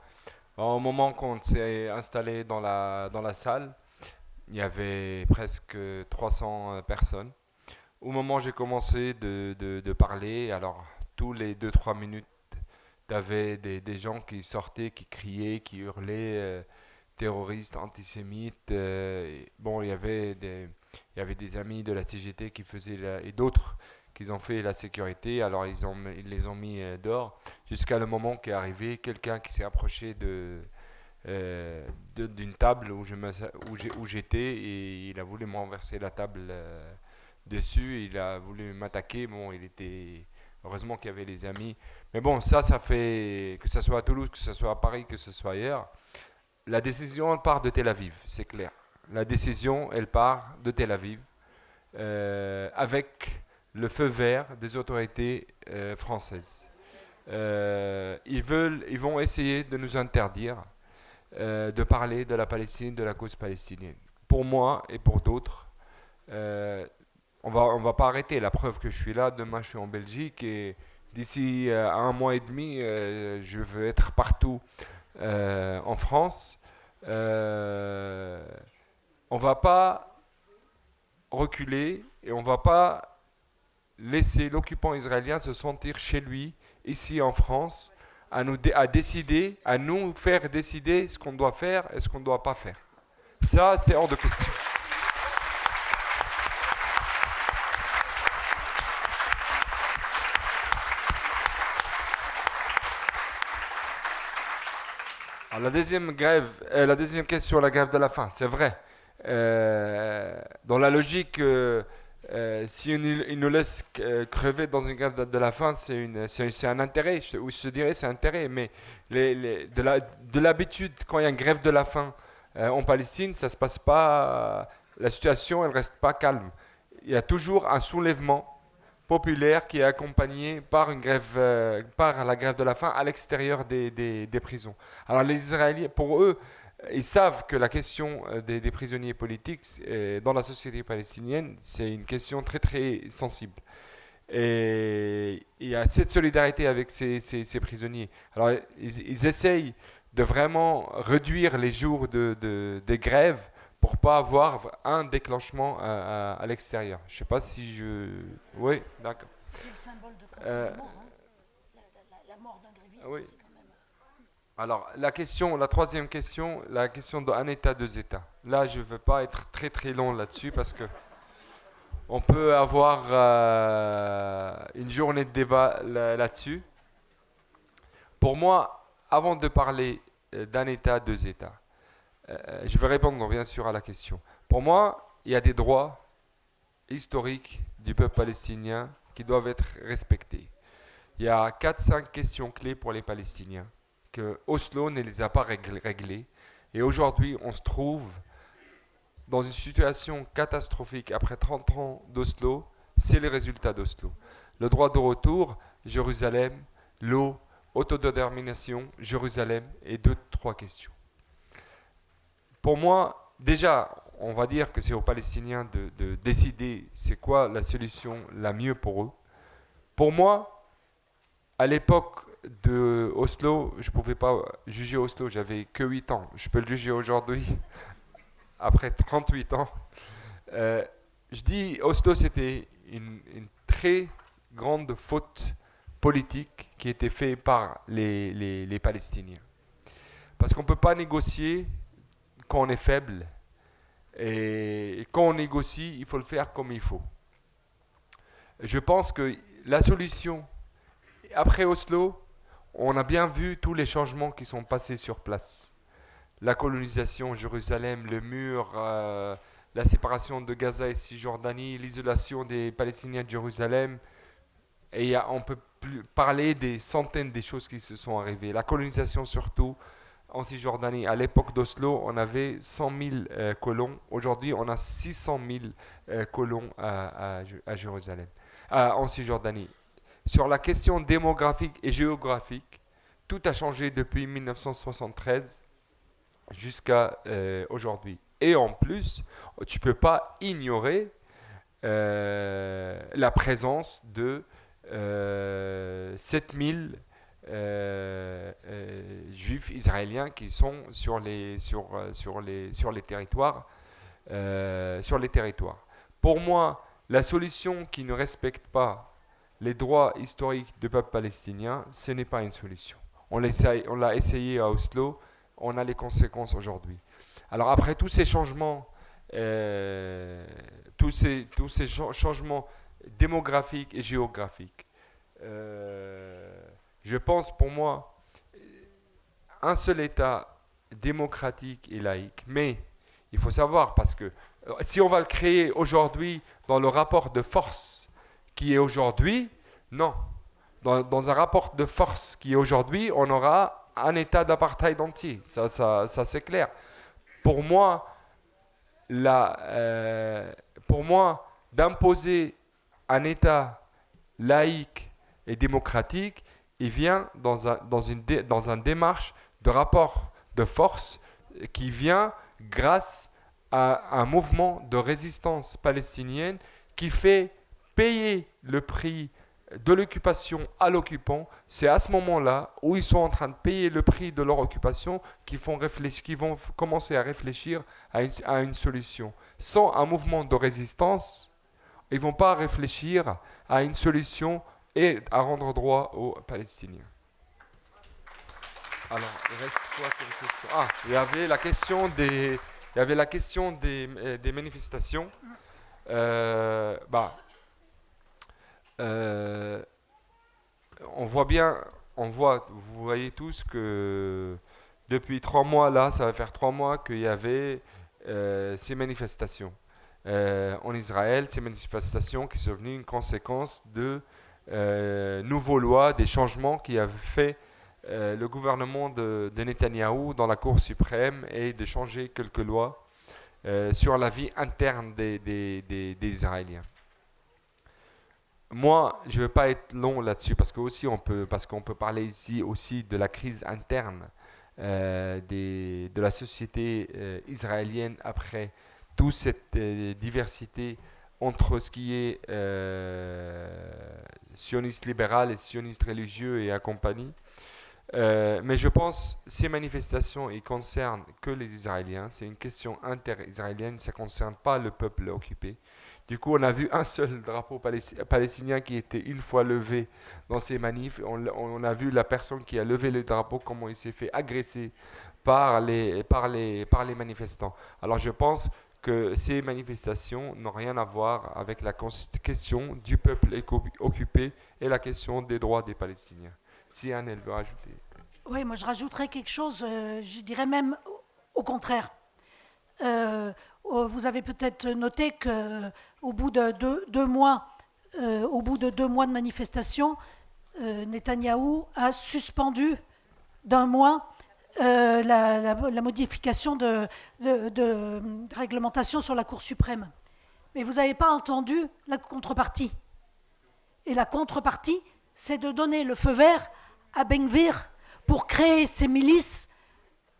Au moment qu'on s'est installé dans la salle, il y avait presque 300 personnes. Au moment où j'ai commencé de parler, alors tous les 2-3 minutes, il y avait des gens qui sortaient, qui criaient, qui hurlaient, terroristes, antisémites. Bon, il y avait des amis de la CGT qui faisaient, et d'autres qui ont fait la sécurité. Alors ils les ont mis dehors, jusqu'à le moment qu'est arrivé quelqu'un qui s'est approché d'une table où j'étais, et il a voulu me renverser la table dessus. Il a voulu m'attaquer. Bon, heureusement qu'il y avait les amis. Mais bon, ça fait, que ce soit à Toulouse, que ce soit à Paris, que ce soit ailleurs, la décision, elle part de Tel Aviv, c'est clair. La décision, elle part de Tel Aviv, avec le feu vert des autorités françaises. Ils vont essayer de nous interdire de parler de la Palestine, de la cause palestinienne. Pour moi et pour d'autres, on va pas arrêter. La preuve que je suis là, demain je suis en Belgique, et d'ici à 1 mois et demi, je veux être partout en France. On va pas reculer et on va pas laisser l'occupant israélien se sentir chez lui, ici en France, à nous faire décider ce qu'on doit faire et ce qu'on ne doit pas faire. Ça, c'est hors de question. Alors, la deuxième question, la grève de la faim, c'est vrai. Dans la logique, si ils nous laissent crever dans une grève de la faim, c'est un intérêt. Je dirais c'est un intérêt, mais de l'habitude, quand il y a une grève de la faim en Palestine, ça se passe pas. La situation, elle reste pas calme. Il y a toujours un soulèvement populaire qui est accompagné par par la grève de la faim à l'extérieur des prisons. Alors les Israéliens, pour eux, ils savent que la question des prisonniers politiques dans la société palestinienne, c'est une question très très sensible. Et il y a cette solidarité avec ces prisonniers. Alors ils essayent de vraiment réduire les jours des grèves pour pas avoir un déclenchement à l'extérieur. Je sais pas si je... Oui, d'accord. C'est le symbole de quand la mort d'un gréviste, oui. C'est quand même... Alors, la troisième question, la question d'un état, deux états. Là, je ne veux pas être très très long là-dessus parce que on peut avoir une journée de débat là-dessus. Pour moi, avant de parler d'un état, deux états, Je vais répondre bien sûr à la question. Pour moi, il y a des droits historiques du peuple palestinien qui doivent être respectés. Il y a 4-5 questions clés pour les Palestiniens que Oslo ne les a pas réglées. Et aujourd'hui, on se trouve dans une situation catastrophique. Après 30 ans d'Oslo, c'est le résultat d'Oslo. Le droit de retour, Jérusalem, l'eau, autodétermination, Jérusalem et 2-3 questions. Pour moi, déjà, on va dire que c'est aux Palestiniens de décider c'est quoi la solution la mieux pour eux. Pour moi, à l'époque de Oslo, je ne pouvais pas juger Oslo, j'avais que 8 ans. Je peux le juger aujourd'hui, après 38 ans. Je dis Oslo, c'était une très grande faute politique qui était faite par les Palestiniens. Parce qu'on ne peut pas négocier quand on est faible. Et quand on négocie, il faut le faire comme il faut. Je pense que la solution, après Oslo, on a bien vu tous les changements qui sont passés sur place. La colonisation, Jérusalem, le mur, la séparation de Gaza et Cisjordanie, l'isolation des Palestiniens de Jérusalem. Et on peut plus parler des centaines de choses qui se sont arrivées. La colonisation surtout en Cisjordanie. À l'époque d'Oslo, on avait 100 000 colons. Aujourd'hui, on a 600 000 colons à Jérusalem, en Cisjordanie. Sur la question démographique et géographique, tout a changé depuis 1973 jusqu'à aujourd'hui. Et en plus, tu ne peux pas ignorer la présence de 7000 juifs israéliens qui sont sur les territoires. Pour moi, la solution qui ne respecte pas les droits historiques du peuple palestinien, ce n'est pas une solution. On l'a essayé à Oslo, on a les conséquences aujourd'hui. Alors après tous ces changements, changements démographiques et géographiques, je pense pour moi un seul État démocratique et laïque. Mais il faut savoir, parce que si on va le créer aujourd'hui dans le rapport de force qui est aujourd'hui, non. Dans un rapport de force qui est aujourd'hui, on aura un État d'apartheid entier. Ça c'est clair. Pour moi, d'imposer un État laïque et démocratique, il vient dans une démarche de rapport de force qui vient grâce à un mouvement de résistance palestinienne qui fait payer le prix de l'occupation à l'occupant. C'est à ce moment-là où ils sont en train de payer le prix de leur occupation qu'ils vont commencer à réfléchir à une solution. Sans un mouvement de résistance, ils ne vont pas réfléchir à une solution et à rendre droit aux Palestiniens. Alors, il reste quoi comme question ? Ah, il y avait la question des manifestations. Vous voyez tous que depuis 3 mois là, ça va faire 3 mois qu'il y avait ces manifestations en Israël, ces manifestations qui sont venues une conséquence de nouveaux lois, des changements qui avaient fait le gouvernement de Netanyahou dans la Cour suprême et de changer quelques lois sur la vie interne des Israéliens. Moi, je ne veux pas être long là-dessus parce qu'on peut parler ici aussi de la crise interne de la société israélienne après toute cette diversité entre ce qui est sioniste libéral et sioniste religieux et compagnie. Mais je pense que ces manifestations ne concernent que les Israéliens. C'est une question inter-israélienne, ça ne concerne pas le peuple occupé. Du coup, on a vu un seul drapeau palestinien qui était une fois levé dans ces manifs. On a vu la personne qui a levé le drapeau, comment il s'est fait agresser par les manifestants. Alors je pense que ces manifestations n'ont rien à voir avec la question du peuple occupé et la question des droits des Palestiniens. Si Anne, elle veut rajouter. Oui, moi je rajouterais quelque chose, je dirais même Au contraire. Vous avez peut-être noté qu'au bout de deux mois de manifestation, Netanyahou a suspendu d'un mois la modification de réglementation sur la Cour suprême. Mais vous n'avez pas entendu la contrepartie. Et la contrepartie, c'est de donner le feu vert à Ben Gvir pour créer ses milices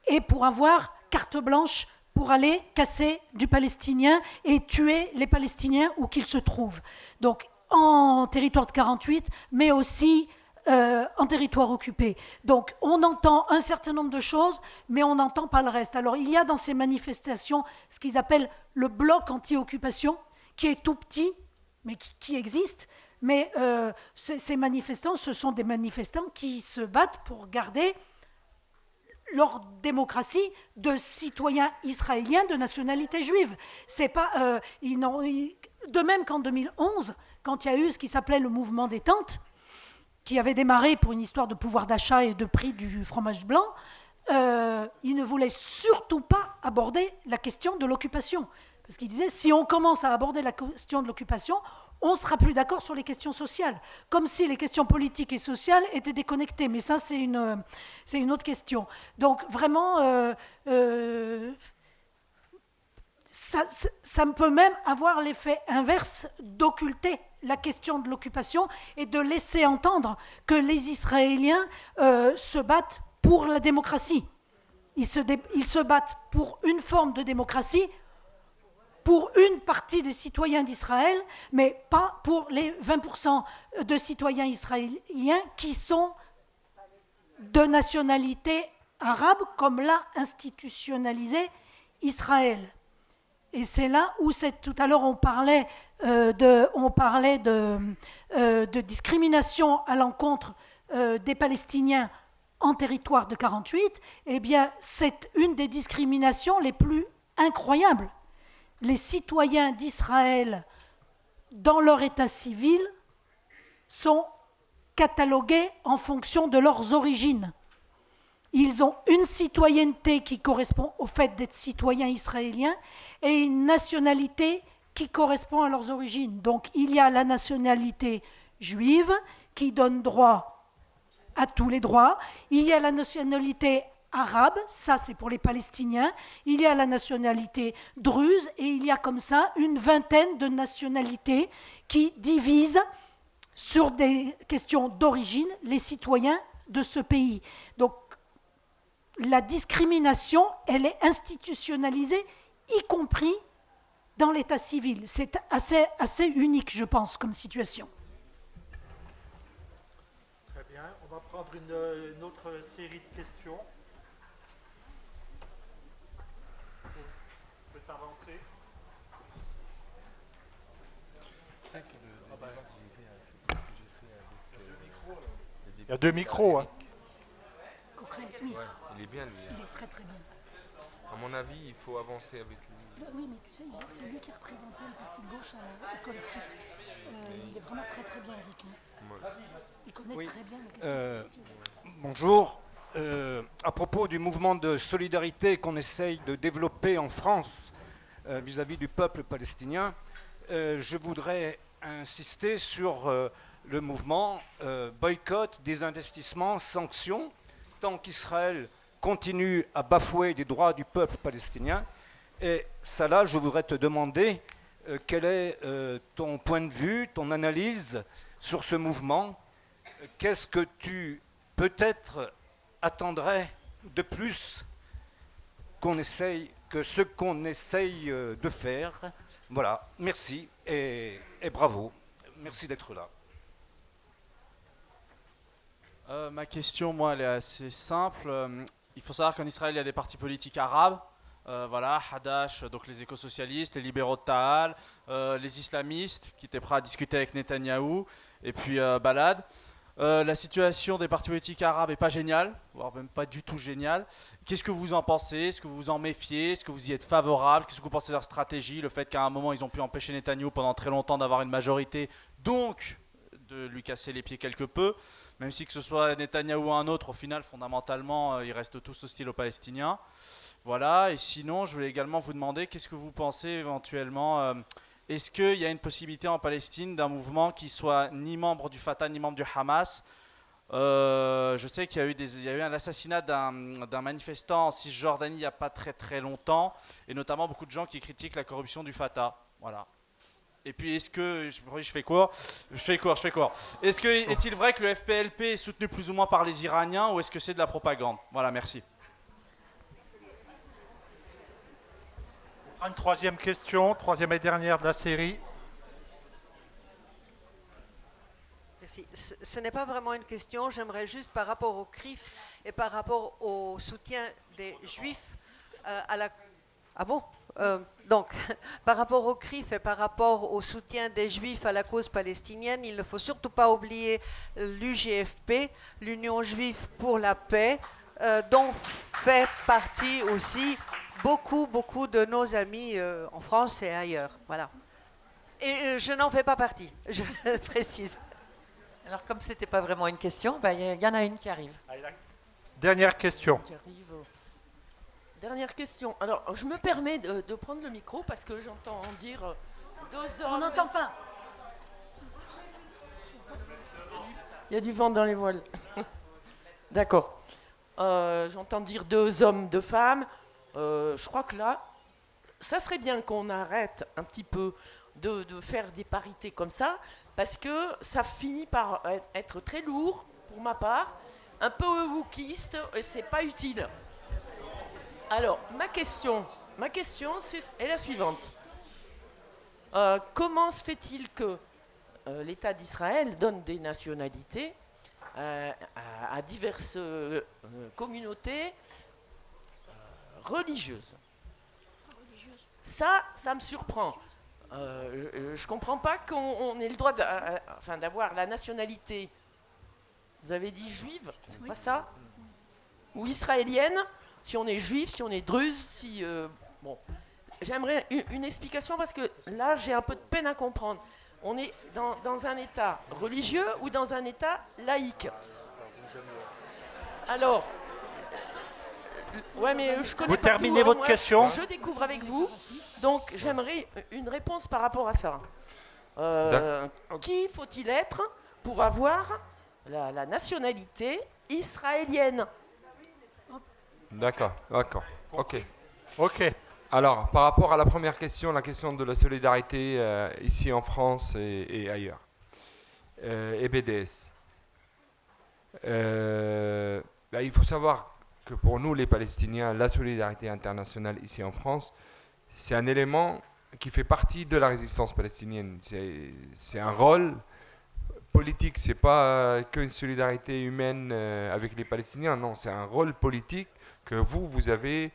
et pour avoir carte blanche pour aller casser du Palestinien et tuer les Palestiniens où qu'ils se trouvent. Donc en territoire de 48, mais aussi en territoire occupé. Donc on entend un certain nombre de choses, mais on n'entend pas le reste. Alors il y a dans ces manifestations ce qu'ils appellent le bloc anti-occupation, qui est tout petit, mais qui existe. Mais ces manifestants, ce sont des manifestants qui se battent pour garder leur démocratie de citoyens israéliens de nationalité juive. C'est pas, de même qu'en 2011, quand il y a eu ce qui s'appelait le mouvement des tentes, qui avait démarré pour une histoire de pouvoir d'achat et de prix du fromage blanc, ils ne voulaient surtout pas aborder la question de l'occupation. Parce qu'ils disaient, si on commence à aborder la question de l'occupation, on ne sera plus d'accord sur les questions sociales. Comme si les questions politiques et sociales étaient déconnectées. Mais ça, c'est une autre question. Donc, vraiment, ça peut même avoir l'effet inverse d'occulter la question de l'occupation et de laisser entendre que les Israéliens se battent pour la démocratie. Ils se battent pour une forme de démocratie, pour une partie des citoyens d'Israël, mais pas pour les 20% de citoyens israéliens qui sont de nationalité arabe, comme l'a institutionnalisé Israël. Et c'est là où tout à l'heure on parlait de discrimination à l'encontre des Palestiniens en territoire de 48. Eh bien, c'est une des discriminations les plus incroyables. Les citoyens d'Israël, dans leur état civil, sont catalogués en fonction de leurs origines. Ils ont une citoyenneté qui correspond au fait d'être citoyens israéliens et une nationalité qui correspond à leurs origines. Donc il y a la nationalité juive qui donne droit à tous les droits. Il y a la nationalité arabe, ça c'est pour les Palestiniens. Il y a la nationalité druze et il y a comme ça une vingtaine de nationalités qui divisent sur des questions d'origine les citoyens de ce pays. Donc la discrimination, elle est institutionnalisée, y compris dans l'état civil. C'est assez unique, je pense, comme situation. Très bien. On va prendre une autre série de questions. Vous pouvez avancer. Il y a deux micros. Hein. Oui. Ouais, il est bien lui. Il est très très bien. À mon avis, il faut avancer avec lui. Oui, mais tu sais, c'est lui qui représentait le parti de gauche au collectif. Il est vraiment très très bien, Eric. Ouais. Il connaît très bien la question palestinienne. Bonjour. À propos du mouvement de solidarité qu'on essaye de développer en France vis-à-vis du peuple palestinien, je voudrais insister sur le mouvement boycott, désinvestissement, sanctions, tant qu'Israël continue à bafouer les droits du peuple palestinien. Et ça là, je voudrais te demander quel est ton point de vue, ton analyse sur ce mouvement. Qu'est-ce que tu peut-être attendrais de plus que ce qu'on essaye de faire. Voilà, merci et bravo. Merci d'être là. Ma question, moi, elle est assez simple. Il faut savoir qu'en Israël, il y a des partis politiques arabes. Voilà, Hadash, donc les écosocialistes, les libéraux de Ta'al, les islamistes qui étaient prêts à discuter avec Netanyahou, et puis Balad. La situation des partis politiques arabes n'est pas géniale, voire même pas du tout géniale. Qu'est-ce que vous en pensez? Est-ce que vous vous en méfiez? Est-ce que vous y êtes favorable? Qu'est-ce que vous pensez de leur stratégie? Le fait qu'à un moment, ils ont pu empêcher Netanyahou pendant très longtemps d'avoir une majorité, donc de lui casser les pieds quelque peu, même si que ce soit Netanyahou ou un autre, au final, fondamentalement, ils restent tous hostiles aux Palestiniens. Voilà, et sinon, je voulais également vous demander, qu'est-ce que vous pensez éventuellement, est-ce qu'il y a une possibilité en Palestine d'un mouvement qui soit ni membre du Fatah, ni membre du Hamas? Je sais qu'il y a eu un assassinat d'un manifestant en Cisjordanie il n'y a pas très très longtemps, et notamment beaucoup de gens qui critiquent la corruption du Fatah. Voilà. Et puis, est-ce que, je fais court. Est-il vrai que le FPLP est soutenu plus ou moins par les Iraniens, ou est-ce que c'est de la propagande? Voilà, merci. Une troisième question, troisième et dernière de la série. Merci. Ce n'est pas vraiment une question, j'aimerais juste par rapport au CRIF et par rapport au soutien des Juifs à la... Ah bon donc, par rapport au CRIF et par rapport au soutien des Juifs à la cause palestinienne, il ne faut surtout pas oublier l'UGFP, l'Union Juive pour la Paix, dont fait partie aussi beaucoup de nos amis en France et ailleurs. Voilà. Et je n'en fais pas partie, je précise. Alors, comme ce n'était pas vraiment une question, y en a une qui arrive. Dernière question. Dernière question. Alors, je me permets de prendre le micro parce que j'entends dire 2 hommes... On n'entend pas. Il y a du vent dans les voiles. D'accord. J'entends dire 2 hommes, 2 femmes. Je crois que là, ça serait bien qu'on arrête un petit peu de faire des parités comme ça, parce que ça finit par être très lourd, pour ma part, un peu wokiste, et c'est pas utile. Alors, ma question est la suivante. Comment se fait-il que l'État d'Israël donne des nationalités à diverses communautés religieuses? Ça me surprend. Je ne comprends pas qu'on ait le droit d'avoir la nationalité. Vous avez dit juive, c'est pas ça? Ou israélienne, si on est juif, si on est druze, bon. J'aimerais une explication parce que là, j'ai un peu de peine à comprendre. On est dans un État religieux ou dans un État laïque? Alors, ouais, mais je connais vous terminez votre question. Je découvre avec vous, donc j'aimerais une réponse par rapport à ça. Qui faut-il être pour avoir la nationalité israélienne? D'accord. Ok. Alors, par rapport à la première question, la question de la solidarité ici en France et ailleurs, et BDS. Il faut savoir que pour nous, les Palestiniens, la solidarité internationale ici en France, c'est un élément qui fait partie de la résistance palestinienne. C'est un rôle politique, c'est pas qu'une solidarité humaine avec les Palestiniens, non, c'est un rôle politique que vous avez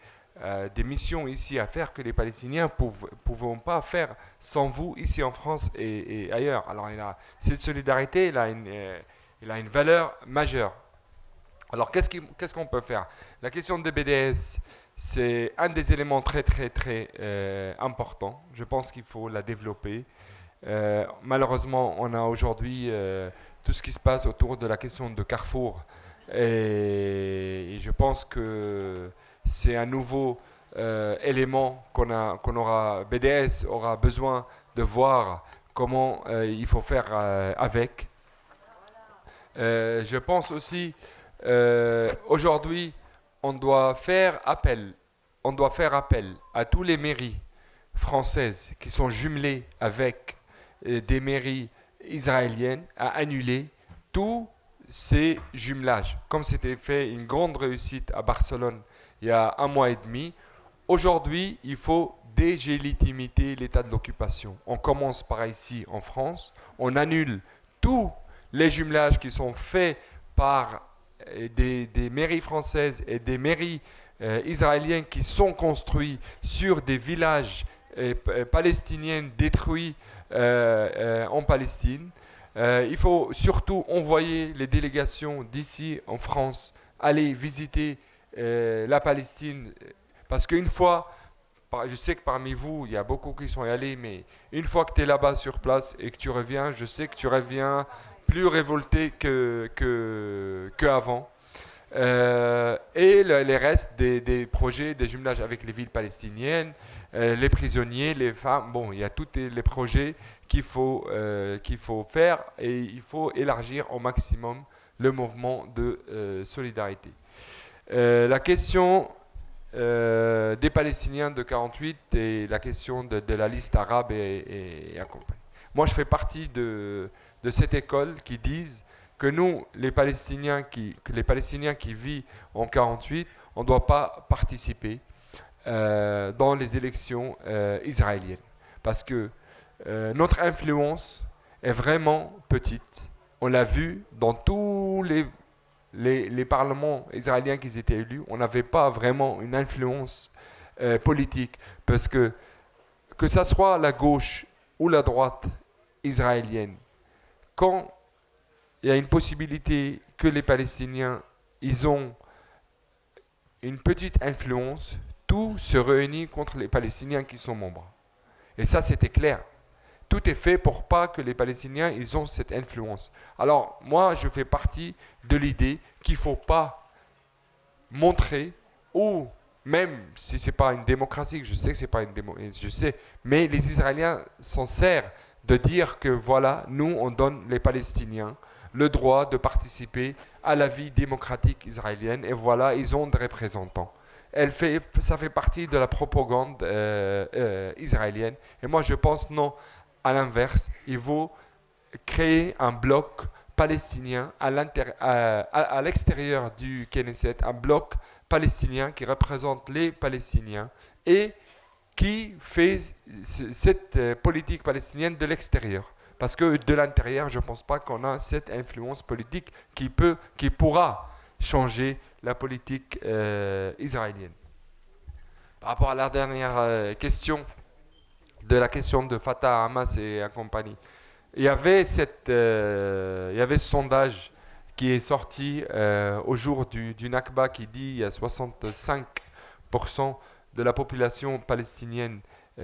des missions ici à faire que les Palestiniens ne pouvons pas faire sans vous ici en France et ailleurs. Alors cette solidarité, elle a une valeur majeure. Alors qu'est-ce qu'on peut faire? La question de BDS, c'est un des éléments très importants. Je pense qu'il faut la développer. Malheureusement, on a aujourd'hui tout ce qui se passe autour de la question de Carrefour. Et je pense que c'est un nouveau élément BDS aura besoin de voir comment il faut faire avec. Je pense aussi, aujourd'hui, on doit faire appel à tous les mairies françaises qui sont jumelées avec des mairies israéliennes à annuler tous ces jumelages. Comme c'était fait une grande réussite à Barcelone il y a 1 mois et demi, aujourd'hui, il faut délégitimiter l'état de l'occupation. On commence par ici en France, on annule tous les jumelages qui sont faits par des mairies françaises et des mairies israéliennes qui sont construits sur des villages palestiniens détruits en Palestine. Il faut surtout envoyer les délégations d'ici en France aller visiter la Palestine, parce qu'une fois, je sais que parmi vous, il y a beaucoup qui sont allés, mais une fois que tu es là-bas sur place et que tu reviens, je sais que tu reviens plus révoltés qu'avant. Et les restes des projets, des jumelages avec les villes palestiniennes, les prisonniers, les femmes, bon, il y a tous les projets qu'il faut faire et il faut élargir au maximum le mouvement de solidarité. La question des Palestiniens de 48 et la question de la liste arabe et accompagnée. Moi, je fais partie de cette école qui disent que nous, les Palestiniens qui vivent en 48, on ne doit pas participer dans les élections israéliennes. Parce que notre influence est vraiment petite. On l'a vu dans tous les parlements israéliens qui étaient élus. On n'avait pas vraiment une influence politique. Parce que ça soit la gauche ou la droite israélienne, quand il y a une possibilité que les Palestiniens ils ont une petite influence, tout se réunit contre les Palestiniens qui sont membres. Et ça, c'était clair. Tout est fait pour pas que les Palestiniens ils ont cette influence. Alors, moi, je fais partie de l'idée qu'il ne faut pas montrer, ou même si ce n'est pas une démocratie, je sais que ce n'est pas une démocratie, je sais, mais les Israéliens s'en servent de dire que voilà, nous, on donne les Palestiniens le droit de participer à la vie démocratique israélienne, et voilà, ils ont des représentants. Ça fait partie de la propagande israélienne. Et moi, je pense non, à l'inverse, il faut créer un bloc palestinien à l'extérieur du Knesset, un bloc palestinien qui représente les Palestiniens et qui fait cette politique palestinienne de l'extérieur. Parce que de l'intérieur, je ne pense pas qu'on a cette influence politique qui pourra changer la politique israélienne. Par rapport à la dernière question, de la question de Fatah, Hamas et compagnie, il y avait ce sondage qui est sorti au jour du Nakba qui dit qu'il y a 65% de la population palestinienne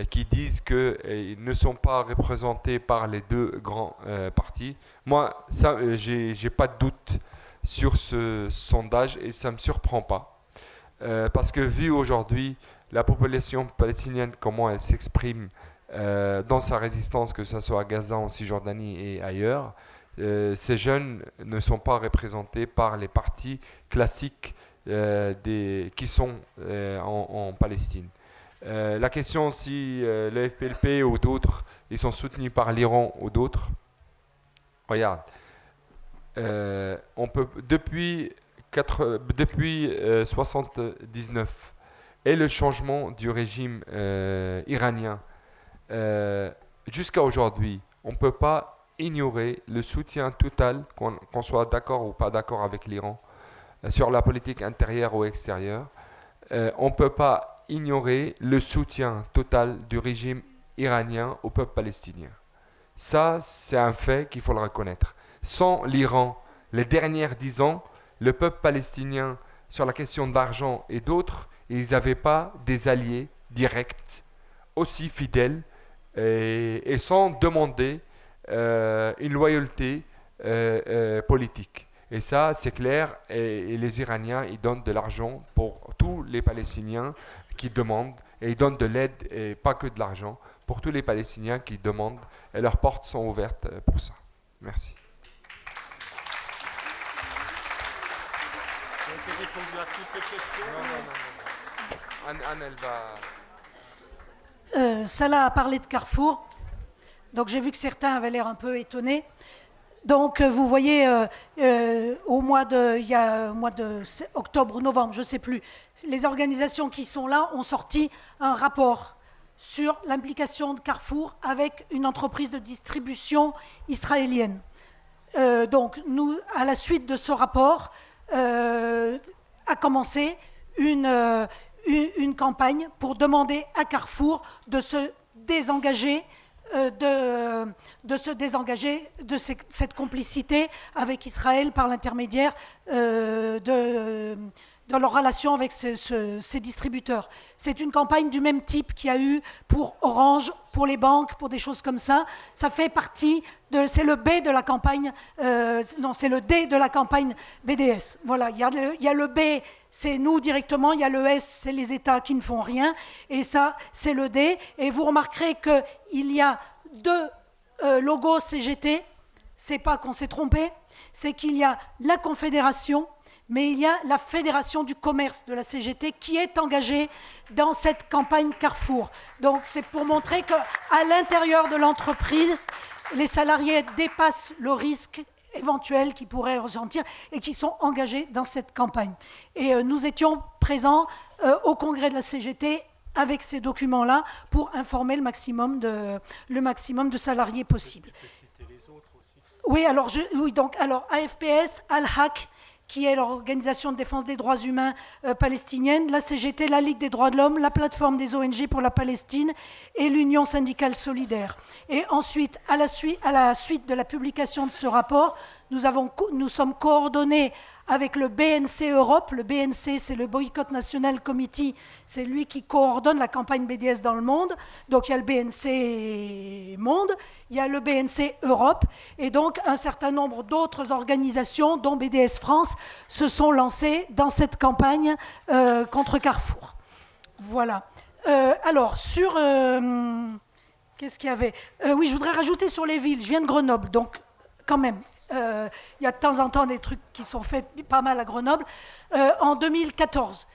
qui disent qu'ils ne sont pas représentés par les deux grands partis. Moi, j'ai pas de doute sur ce sondage et ça ne me surprend pas. Parce que vu aujourd'hui la population palestinienne, comment elle s'exprime dans sa résistance, que ce soit à Gaza, en Cisjordanie et ailleurs, ces jeunes ne sont pas représentés par les partis classiques qui sont en Palestine. La question si le FPLP ou d'autres, ils sont soutenus par l'Iran ou d'autres. Regarde, on peut depuis 79 et le changement du régime iranien jusqu'à aujourd'hui, on ne peut pas ignorer le soutien total, qu'on soit d'accord ou pas d'accord avec l'Iran, sur la politique intérieure ou extérieure. On ne peut pas ignorer le soutien total du régime iranien au peuple palestinien. Ça, c'est un fait qu'il faut le reconnaître. Sans l'Iran, les dernières 10 ans, le peuple palestinien, sur la question d'argent et d'autres, ils n'avaient pas des alliés directs, aussi fidèles, et sans demander une loyauté politique. Et ça, c'est clair, et les Iraniens, ils donnent de l'argent pour tous les Palestiniens qui demandent, et ils donnent de l'aide, et pas que de l'argent, pour tous les Palestiniens qui demandent, et leurs portes sont ouvertes pour ça. Merci. Anne, elle va... Salah a parlé de Carrefour, donc j'ai vu que certains avaient l'air un peu étonnés. Donc vous voyez, il y a au mois de octobre ou novembre, je ne sais plus, les organisations qui sont là ont sorti un rapport sur l'implication de Carrefour avec une entreprise de distribution israélienne. Donc nous, à la suite de ce rapport, a commencé une campagne pour demander à Carrefour de se désengager de cette complicité avec Israël par l'intermédiaire dans leur relation avec ces distributeurs. C'est une campagne du même type qu'il y a eu pour Orange, pour les banques, pour des choses comme ça. Ça fait partie c'est le B de la campagne, c'est le D de la campagne BDS. Voilà, il y a le B, c'est nous directement, il y a le S, c'est les États qui ne font rien, et ça, c'est le D. Et vous remarquerez qu'il y a 2 logos CGT, c'est pas qu'on s'est trompé, c'est qu'il y a la Confédération, mais il y a la Fédération du commerce de la CGT qui est engagée dans cette campagne Carrefour. Donc c'est pour montrer qu'à l'intérieur de l'entreprise, les salariés dépassent le risque éventuel qu'ils pourraient ressentir et qui sont engagés dans cette campagne. Et nous étions présents au congrès de la CGT avec ces documents-là pour informer le maximum de salariés possible. Oui, alors AFPS, Al-Haq, qui est l'Organisation de défense des droits humains palestinienne, la CGT, la Ligue des droits de l'homme, la plateforme des ONG pour la Palestine et l'Union syndicale solidaire. Et ensuite, à la suite de la publication de ce rapport, nous sommes coordonnés avec le BNC Europe. Le BNC, c'est le Boycott National Committee, c'est lui qui coordonne la campagne BDS dans le monde. Donc il y a le BNC Monde, il y a le BNC Europe, et donc un certain nombre d'autres organisations, dont BDS France, se sont lancées dans cette campagne contre Carrefour. Voilà. Alors, sur... qu'est-ce qu'il y avait ? Oui, je voudrais rajouter sur les villes. Je viens de Grenoble, donc quand même... il y a de temps en temps des trucs qui sont faits pas mal à Grenoble. En 2014,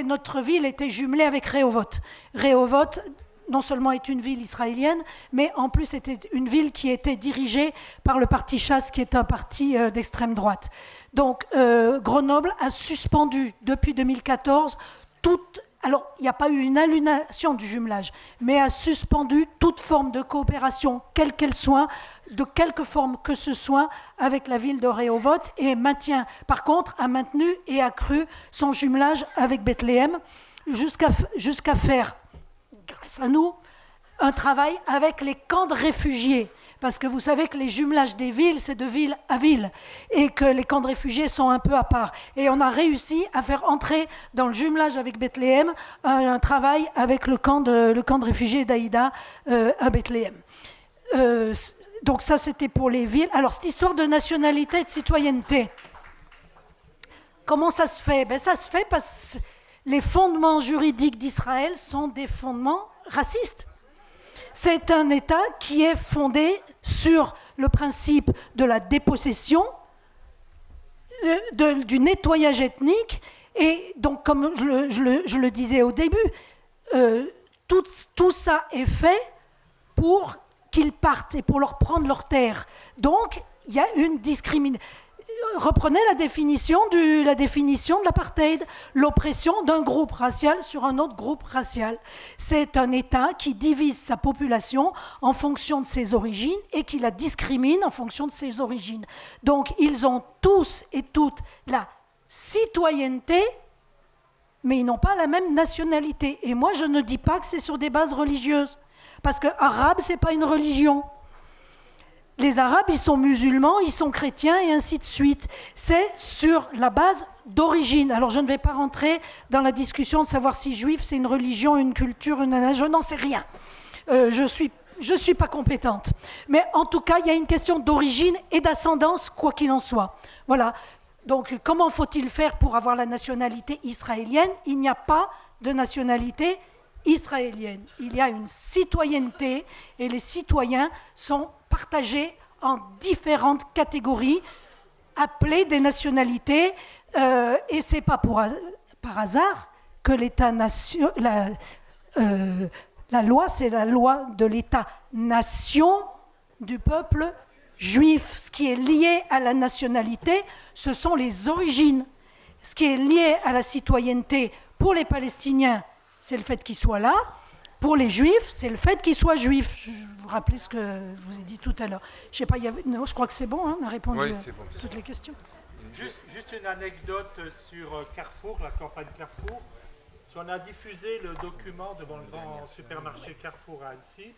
notre ville était jumelée avec Rehovot. Rehovot, non seulement est une ville israélienne, mais en plus était une ville qui était dirigée par le parti Chasse, qui est un parti d'extrême droite. Donc Grenoble a suspendu depuis 2014 alors, il n'y a pas eu une annulation du jumelage, mais a suspendu toute forme de coopération, quelle qu'elle soit, de quelque forme que ce soit, avec la ville de Rehovot, et par contre, a maintenu et accru son jumelage avec Bethléem, jusqu'à faire, grâce à nous, un travail avec les camps de réfugiés. Parce que vous savez que les jumelages des villes, c'est de ville à ville, et que les camps de réfugiés sont un peu à part. Et on a réussi à faire entrer dans le jumelage avec Bethléem un travail avec le camp de réfugiés d'Aïda à Bethléem. Donc ça, c'était pour les villes. Alors, cette histoire de nationalité et de citoyenneté, comment ça se fait ? Ça se fait parce que les fondements juridiques d'Israël sont des fondements racistes. C'est un État qui est fondé sur le principe de la dépossession, du nettoyage ethnique, et donc, comme je le disais au début, tout ça est fait pour qu'ils partent et pour leur prendre leurs terres. Donc, il y a une discrimination. Reprenez la définition de l'apartheid, l'oppression d'un groupe racial sur un autre groupe racial. C'est un État qui divise sa population en fonction de ses origines et qui la discrimine en fonction de ses origines. Donc ils ont tous et toutes la citoyenneté, mais ils n'ont pas la même nationalité. Et moi, je ne dis pas que c'est sur des bases religieuses, parce que arabe, ce n'est pas une religion. Les Arabes, ils sont musulmans, ils sont chrétiens, et ainsi de suite. C'est sur la base d'origine. Alors, je ne vais pas rentrer dans la discussion de savoir si juif, c'est une religion, une culture, je n'en sais rien. Je suis pas compétente. Mais en tout cas, il y a une question d'origine et d'ascendance, quoi qu'il en soit. Voilà. Donc, comment faut-il faire pour avoir la nationalité israélienne ? Il n'y a pas de nationalité israélienne. Il y a une citoyenneté, et les citoyens sont partagés en différentes catégories, appelées des nationalités, et c'est pas par hasard que l'État-nation, la loi, c'est la loi de l'État-nation du peuple juif. Ce qui est lié à la nationalité, ce sont les origines. Ce qui est lié à la citoyenneté pour les Palestiniens, c'est le fait qu'ils soient là. Pour les Juifs, c'est le fait qu'ils soient juifs. Je vous rappelle ce que je vous ai dit tout à l'heure. Je sais pas, non, je crois que c'est bon, hein, on a répondu à toutes les questions. Juste une anecdote sur Carrefour, la campagne Carrefour. On a diffusé le document devant le grand supermarché Carrefour à Annecy.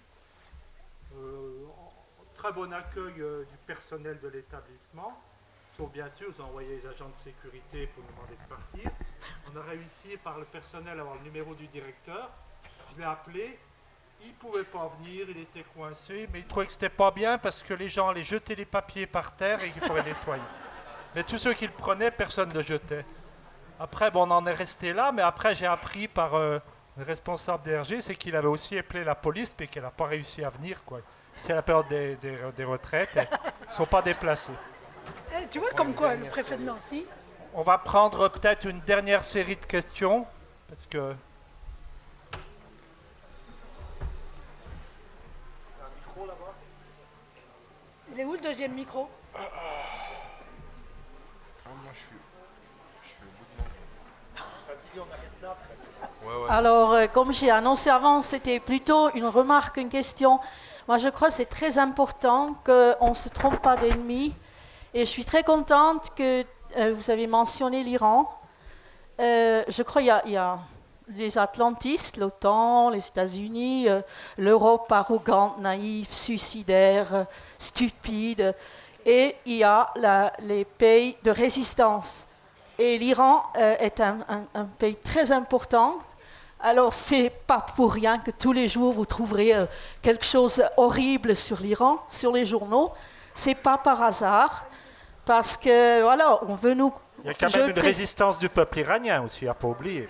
Très bon accueil du personnel de l'établissement. Sauf bien sûr, ils ont envoyé les agents de sécurité pour nous demander de partir. On a réussi par le personnel à avoir le numéro du directeur. Je l'ai appelé. Il ne pouvait pas venir, il était coincé, mais il trouvait que c'était pas bien parce que les gens allaient jeter les papiers par terre et qu'il faudrait nettoyer. Mais tous ceux qui le prenaient, personne ne le jetait. Après, bon, on en est resté là, mais après j'ai appris par le responsable DRG, c'est qu'il avait aussi appelé la police, mais qu'elle n'a pas réussi à venir, quoi. C'est la période des retraites, ils ne sont pas déplacés. Tu vois comme quoi le préfet de Nancy. On va prendre peut-être une dernière série de questions, parce que... Il est où le deuxième micro? Moi, je suis au bout de Alors, comme j'ai annoncé avant, c'était plutôt une remarque, une question. Moi, je crois que c'est très important qu'on ne se trompe pas d'ennemi. Et je suis très contente que vous avez mentionné l'Iran. Je crois qu'il y a les atlantistes, l'OTAN, les États-Unis, l'Europe arrogante, naïve, suicidaire, stupide. Et il y a les pays de résistance. Et l'Iran est un pays très important. Alors, c'est pas pour rien que tous les jours, vous trouverez quelque chose horrible sur l'Iran, sur les journaux. C'est pas par hasard, parce que, voilà, on veut nous... Il y a quand même une résistance du peuple iranien aussi, à ne pas oublier.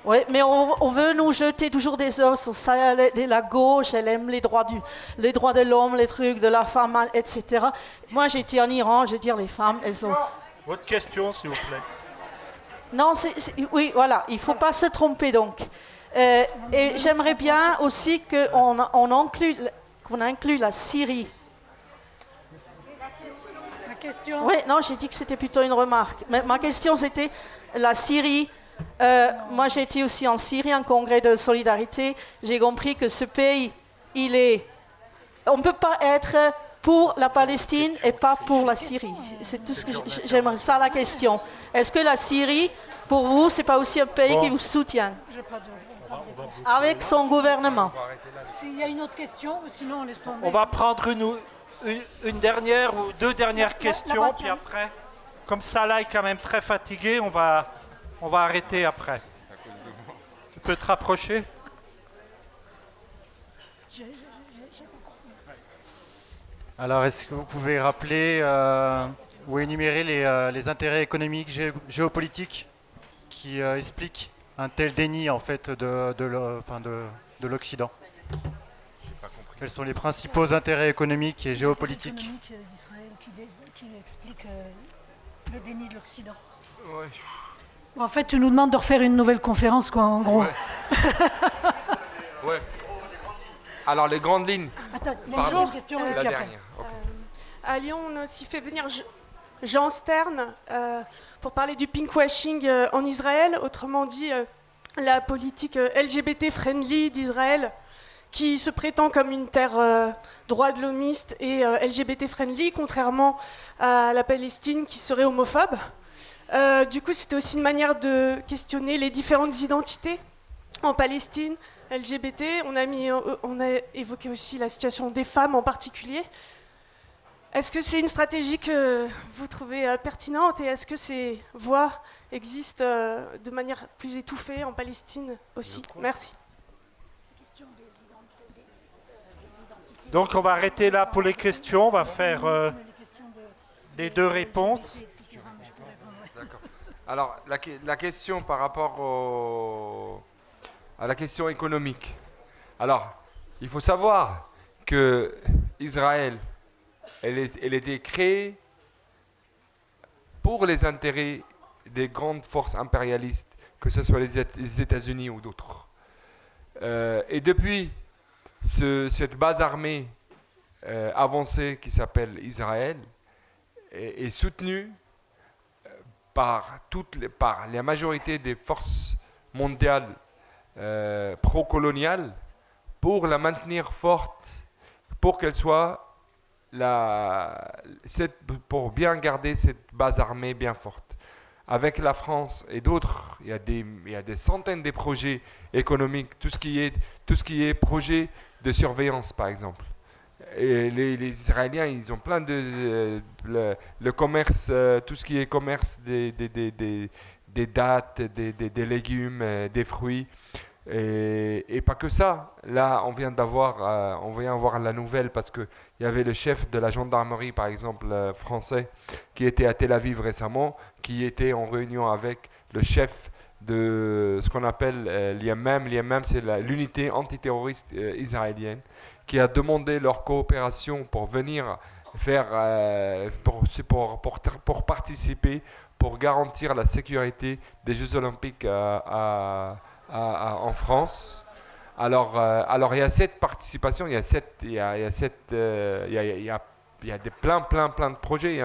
Oui, mais on veut nous jeter toujours des os. Ça, la gauche, elle aime les droits de l'homme, les trucs de la femme, etc. Moi, j'étais en Iran, je veux dire, les femmes, elles ont... Votre question, s'il vous plaît. Non, oui, voilà, il ne faut pas se tromper, donc. Et j'aimerais bien aussi qu'on inclue la Syrie. Ma question... Oui, non, j'ai dit que c'était plutôt une remarque. Mais ma question, c'était la Syrie. Moi, j'ai été aussi en Syrie, en congrès de solidarité. J'ai compris que ce pays, on ne peut pas être pour la Palestine et pas pour la Syrie. C'est tout ce que j'aimerais. Ça, la question. Est-ce que la Syrie, pour vous, c'est pas aussi un pays qui vous soutient avec son gouvernement? S'il y a une autre question, sinon on laisse tomber. On va prendre une dernière ou deux dernières questions, puis après, comme Salah est quand même très fatigué, on va arrêter après. Tu peux te rapprocher? Alors, est-ce que vous pouvez rappeler ou énumérer les intérêts économiques, géopolitiques qui expliquent un tel déni en fait de l'Occident? Quels sont les principaux intérêts économiques et géopolitiques d'Israël qui explique le déni de l'Occident? Ouais. En fait, tu nous demandes de refaire une nouvelle conférence, quoi, en gros. Ouais. Ouais. Alors, les grandes lignes. Attends, il y a une deuxième question. La dernière. Okay. À Lyon, on a aussi fait venir Jean Stern pour parler du pinkwashing en Israël, autrement dit la politique LGBT-friendly d'Israël, qui se prétend comme une terre droit de l'homiste et LGBT-friendly, contrairement à la Palestine qui serait homophobe. Du coup, c'était aussi une manière de questionner les différentes identités en Palestine, LGBT. On a évoqué aussi la situation des femmes en particulier. Est-ce que c'est une stratégie que vous trouvez pertinente et est-ce que ces voix existent de manière plus étouffée en Palestine aussi? Merci. Donc on va arrêter là pour les questions, on va faire les deux réponses. D'accord. Alors la question par rapport à la question économique. Alors, il faut savoir que Israël, elle était créée pour les intérêts des grandes forces impérialistes, que ce soit les États-Unis ou d'autres. Et depuis cette base armée avancée qui s'appelle Israël est soutenue par la majorité des forces mondiales pro-coloniales pour la maintenir forte, pour qu'elle soit pour bien garder cette base armée bien forte. Avec la France et d'autres, il y a des centaines de projets économiques, tout ce qui est projet de surveillance par exemple. Et les Israéliens, ils ont plein de... le commerce, tout ce qui est commerce des dattes, des légumes, des fruits. Et pas que ça. Là, on vient avoir la nouvelle parce qu'il y avait le chef de la gendarmerie, par exemple, français, qui était à Tel Aviv récemment, qui était en réunion avec le chef de ce qu'on appelle l'IMM. L'IMM, c'est l'unité antiterroriste israélienne, qui a demandé leur coopération pour venir faire, pour participer, pour garantir la sécurité des Jeux Olympiques en France. Alors il y a cette participation, il y a plein de projets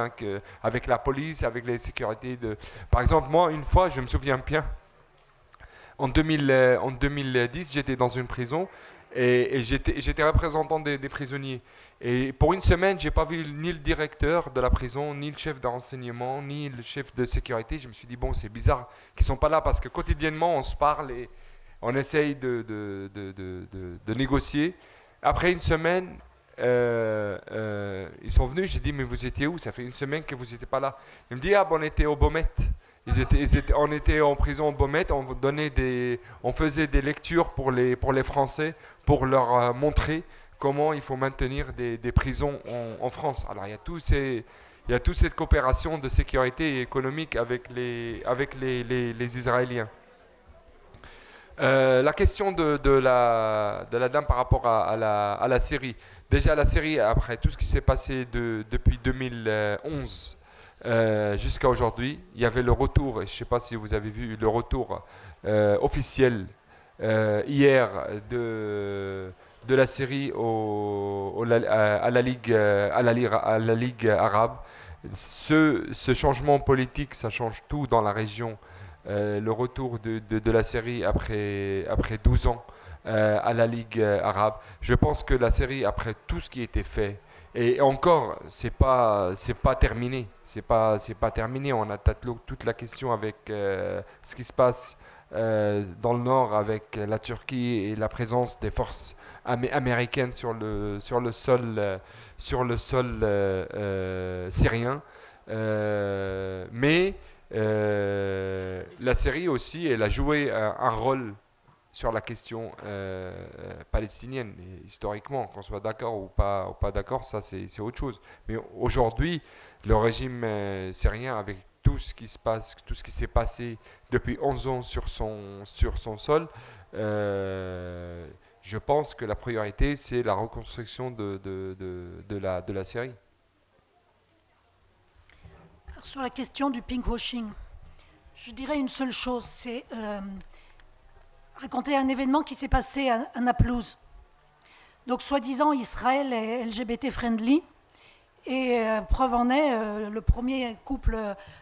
avec la police, avec les sécurités. Par exemple, moi, une fois, je me souviens bien, en 2010, j'étais dans une prison et j'étais représentant des prisonniers. Et pour une semaine, je n'ai pas vu ni le directeur de la prison, ni le chef de renseignement, ni le chef de sécurité. Je me suis dit, bon, c'est bizarre qu'ils ne sont pas là parce que quotidiennement, on se parle et on essaye de négocier. Après une semaine, ils sont venus, j'ai dit, mais vous étiez où? Ça fait une semaine que vous n'étiez pas là. Ils me disent, ah, bon, on était au Beaumet. On était en prison au Beaumet, on faisait des lectures pour les Français, pour leur montrer comment il faut maintenir des prisons en France. Alors il y a toute cette coopération de sécurité et économique avec les Israéliens. La question de la dame par rapport à la Syrie. Déjà la Syrie, après tout ce qui s'est passé depuis 2011 jusqu'à aujourd'hui, il y avait le retour, je ne sais pas si vous avez vu le retour officiel hier de la Syrie à la Ligue arabe. Ce changement politique, ça change tout dans la région. Le retour de la Syrie après 12 ans à la Ligue arabe. Je pense que la Syrie, après tout ce qui a été fait, et encore, c'est pas terminé. C'est pas terminé. On a toute la question avec ce qui se passe dans le nord avec la Turquie et la présence des forces américaines sur le sol syrien. Mais la Syrie aussi, elle a joué un rôle sur la question palestinienne. Et historiquement, qu'on soit d'accord ou pas d'accord, ça c'est autre chose. Mais aujourd'hui, le régime syrien, avec tout ce qui se passe, tout ce qui s'est passé depuis 11 ans sur son sol, je pense que la priorité, c'est la reconstruction de la Syrie. Alors, sur la question du pinkwashing, je dirais une seule chose, c'est raconter un événement qui s'est passé à Naplouse. Donc, soi-disant, Israël est LGBT-friendly. Et preuve en est, le premier couple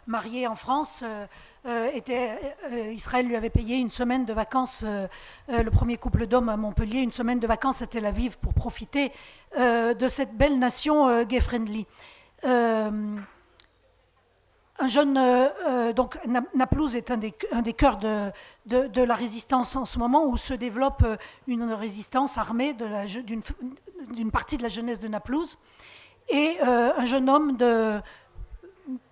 marié en France, Israël lui avait payé une semaine de vacances, le premier couple d'hommes à Montpellier, une semaine de vacances à Tel Aviv pour profiter de cette belle nation gay-friendly. Donc Naplouse est un des cœurs de la résistance en ce moment, où se développe une résistance armée d'une partie de la jeunesse de Naplouse. Et un jeune homme,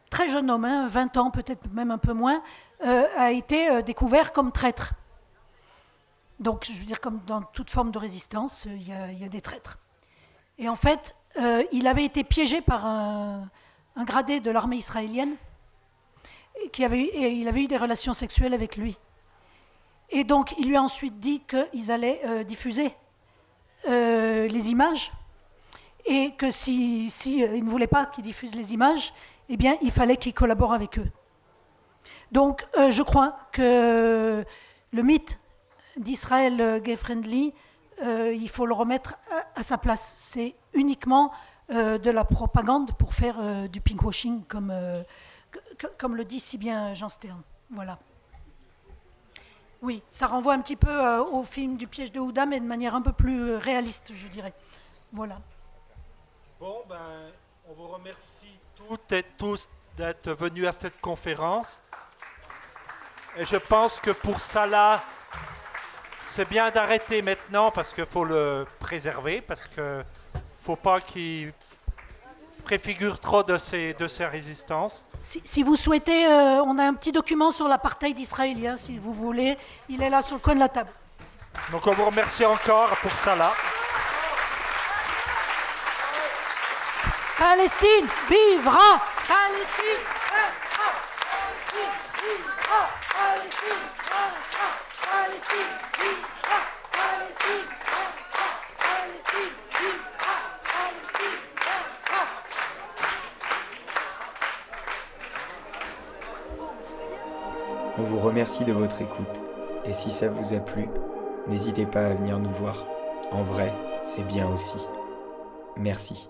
très jeune homme, 20 ans, peut-être même un peu moins, a été découvert comme traître. Donc, je veux dire, comme dans toute forme de résistance, il y a des traîtres. Et en fait, il avait été piégé par un gradé de l'armée israélienne, et il avait eu des relations sexuelles avec lui. Et donc, il lui a ensuite dit qu'ils allaient diffuser les images, et que si il ne voulait pas qu'ils diffusent les images, eh bien, il fallait qu'il collabore avec eux. Donc, je crois que le mythe d'Israël gay-friendly, il faut le remettre à sa place. C'est uniquement de la propagande pour faire du pinkwashing, comme le dit si bien Jean Stern. Voilà. Oui, ça renvoie un petit peu au film du piège de Houda, mais de manière un peu plus réaliste, je dirais. Voilà. Bon, on vous remercie toutes et tous d'être venus à cette conférence. Et je pense que pour Salah, c'est bien d'arrêter maintenant parce qu'il faut le préserver, parce qu'il faut pas qu'il préfigure trop de ses résistances. Si vous souhaitez, on a un petit document sur l'apartheid israélien, si vous voulez. Il est là sur le coin de la table. Donc on vous remercie encore pour ça là. Palestine vivra! Palestine! Palestine vivra! Palestine vivra! Palestine vivra! Palestine vivra! Palestine vivra! Palestine vivra! On vous remercie de votre écoute. Et si ça vous a plu, n'hésitez pas à venir nous voir. En vrai, c'est bien aussi. Merci.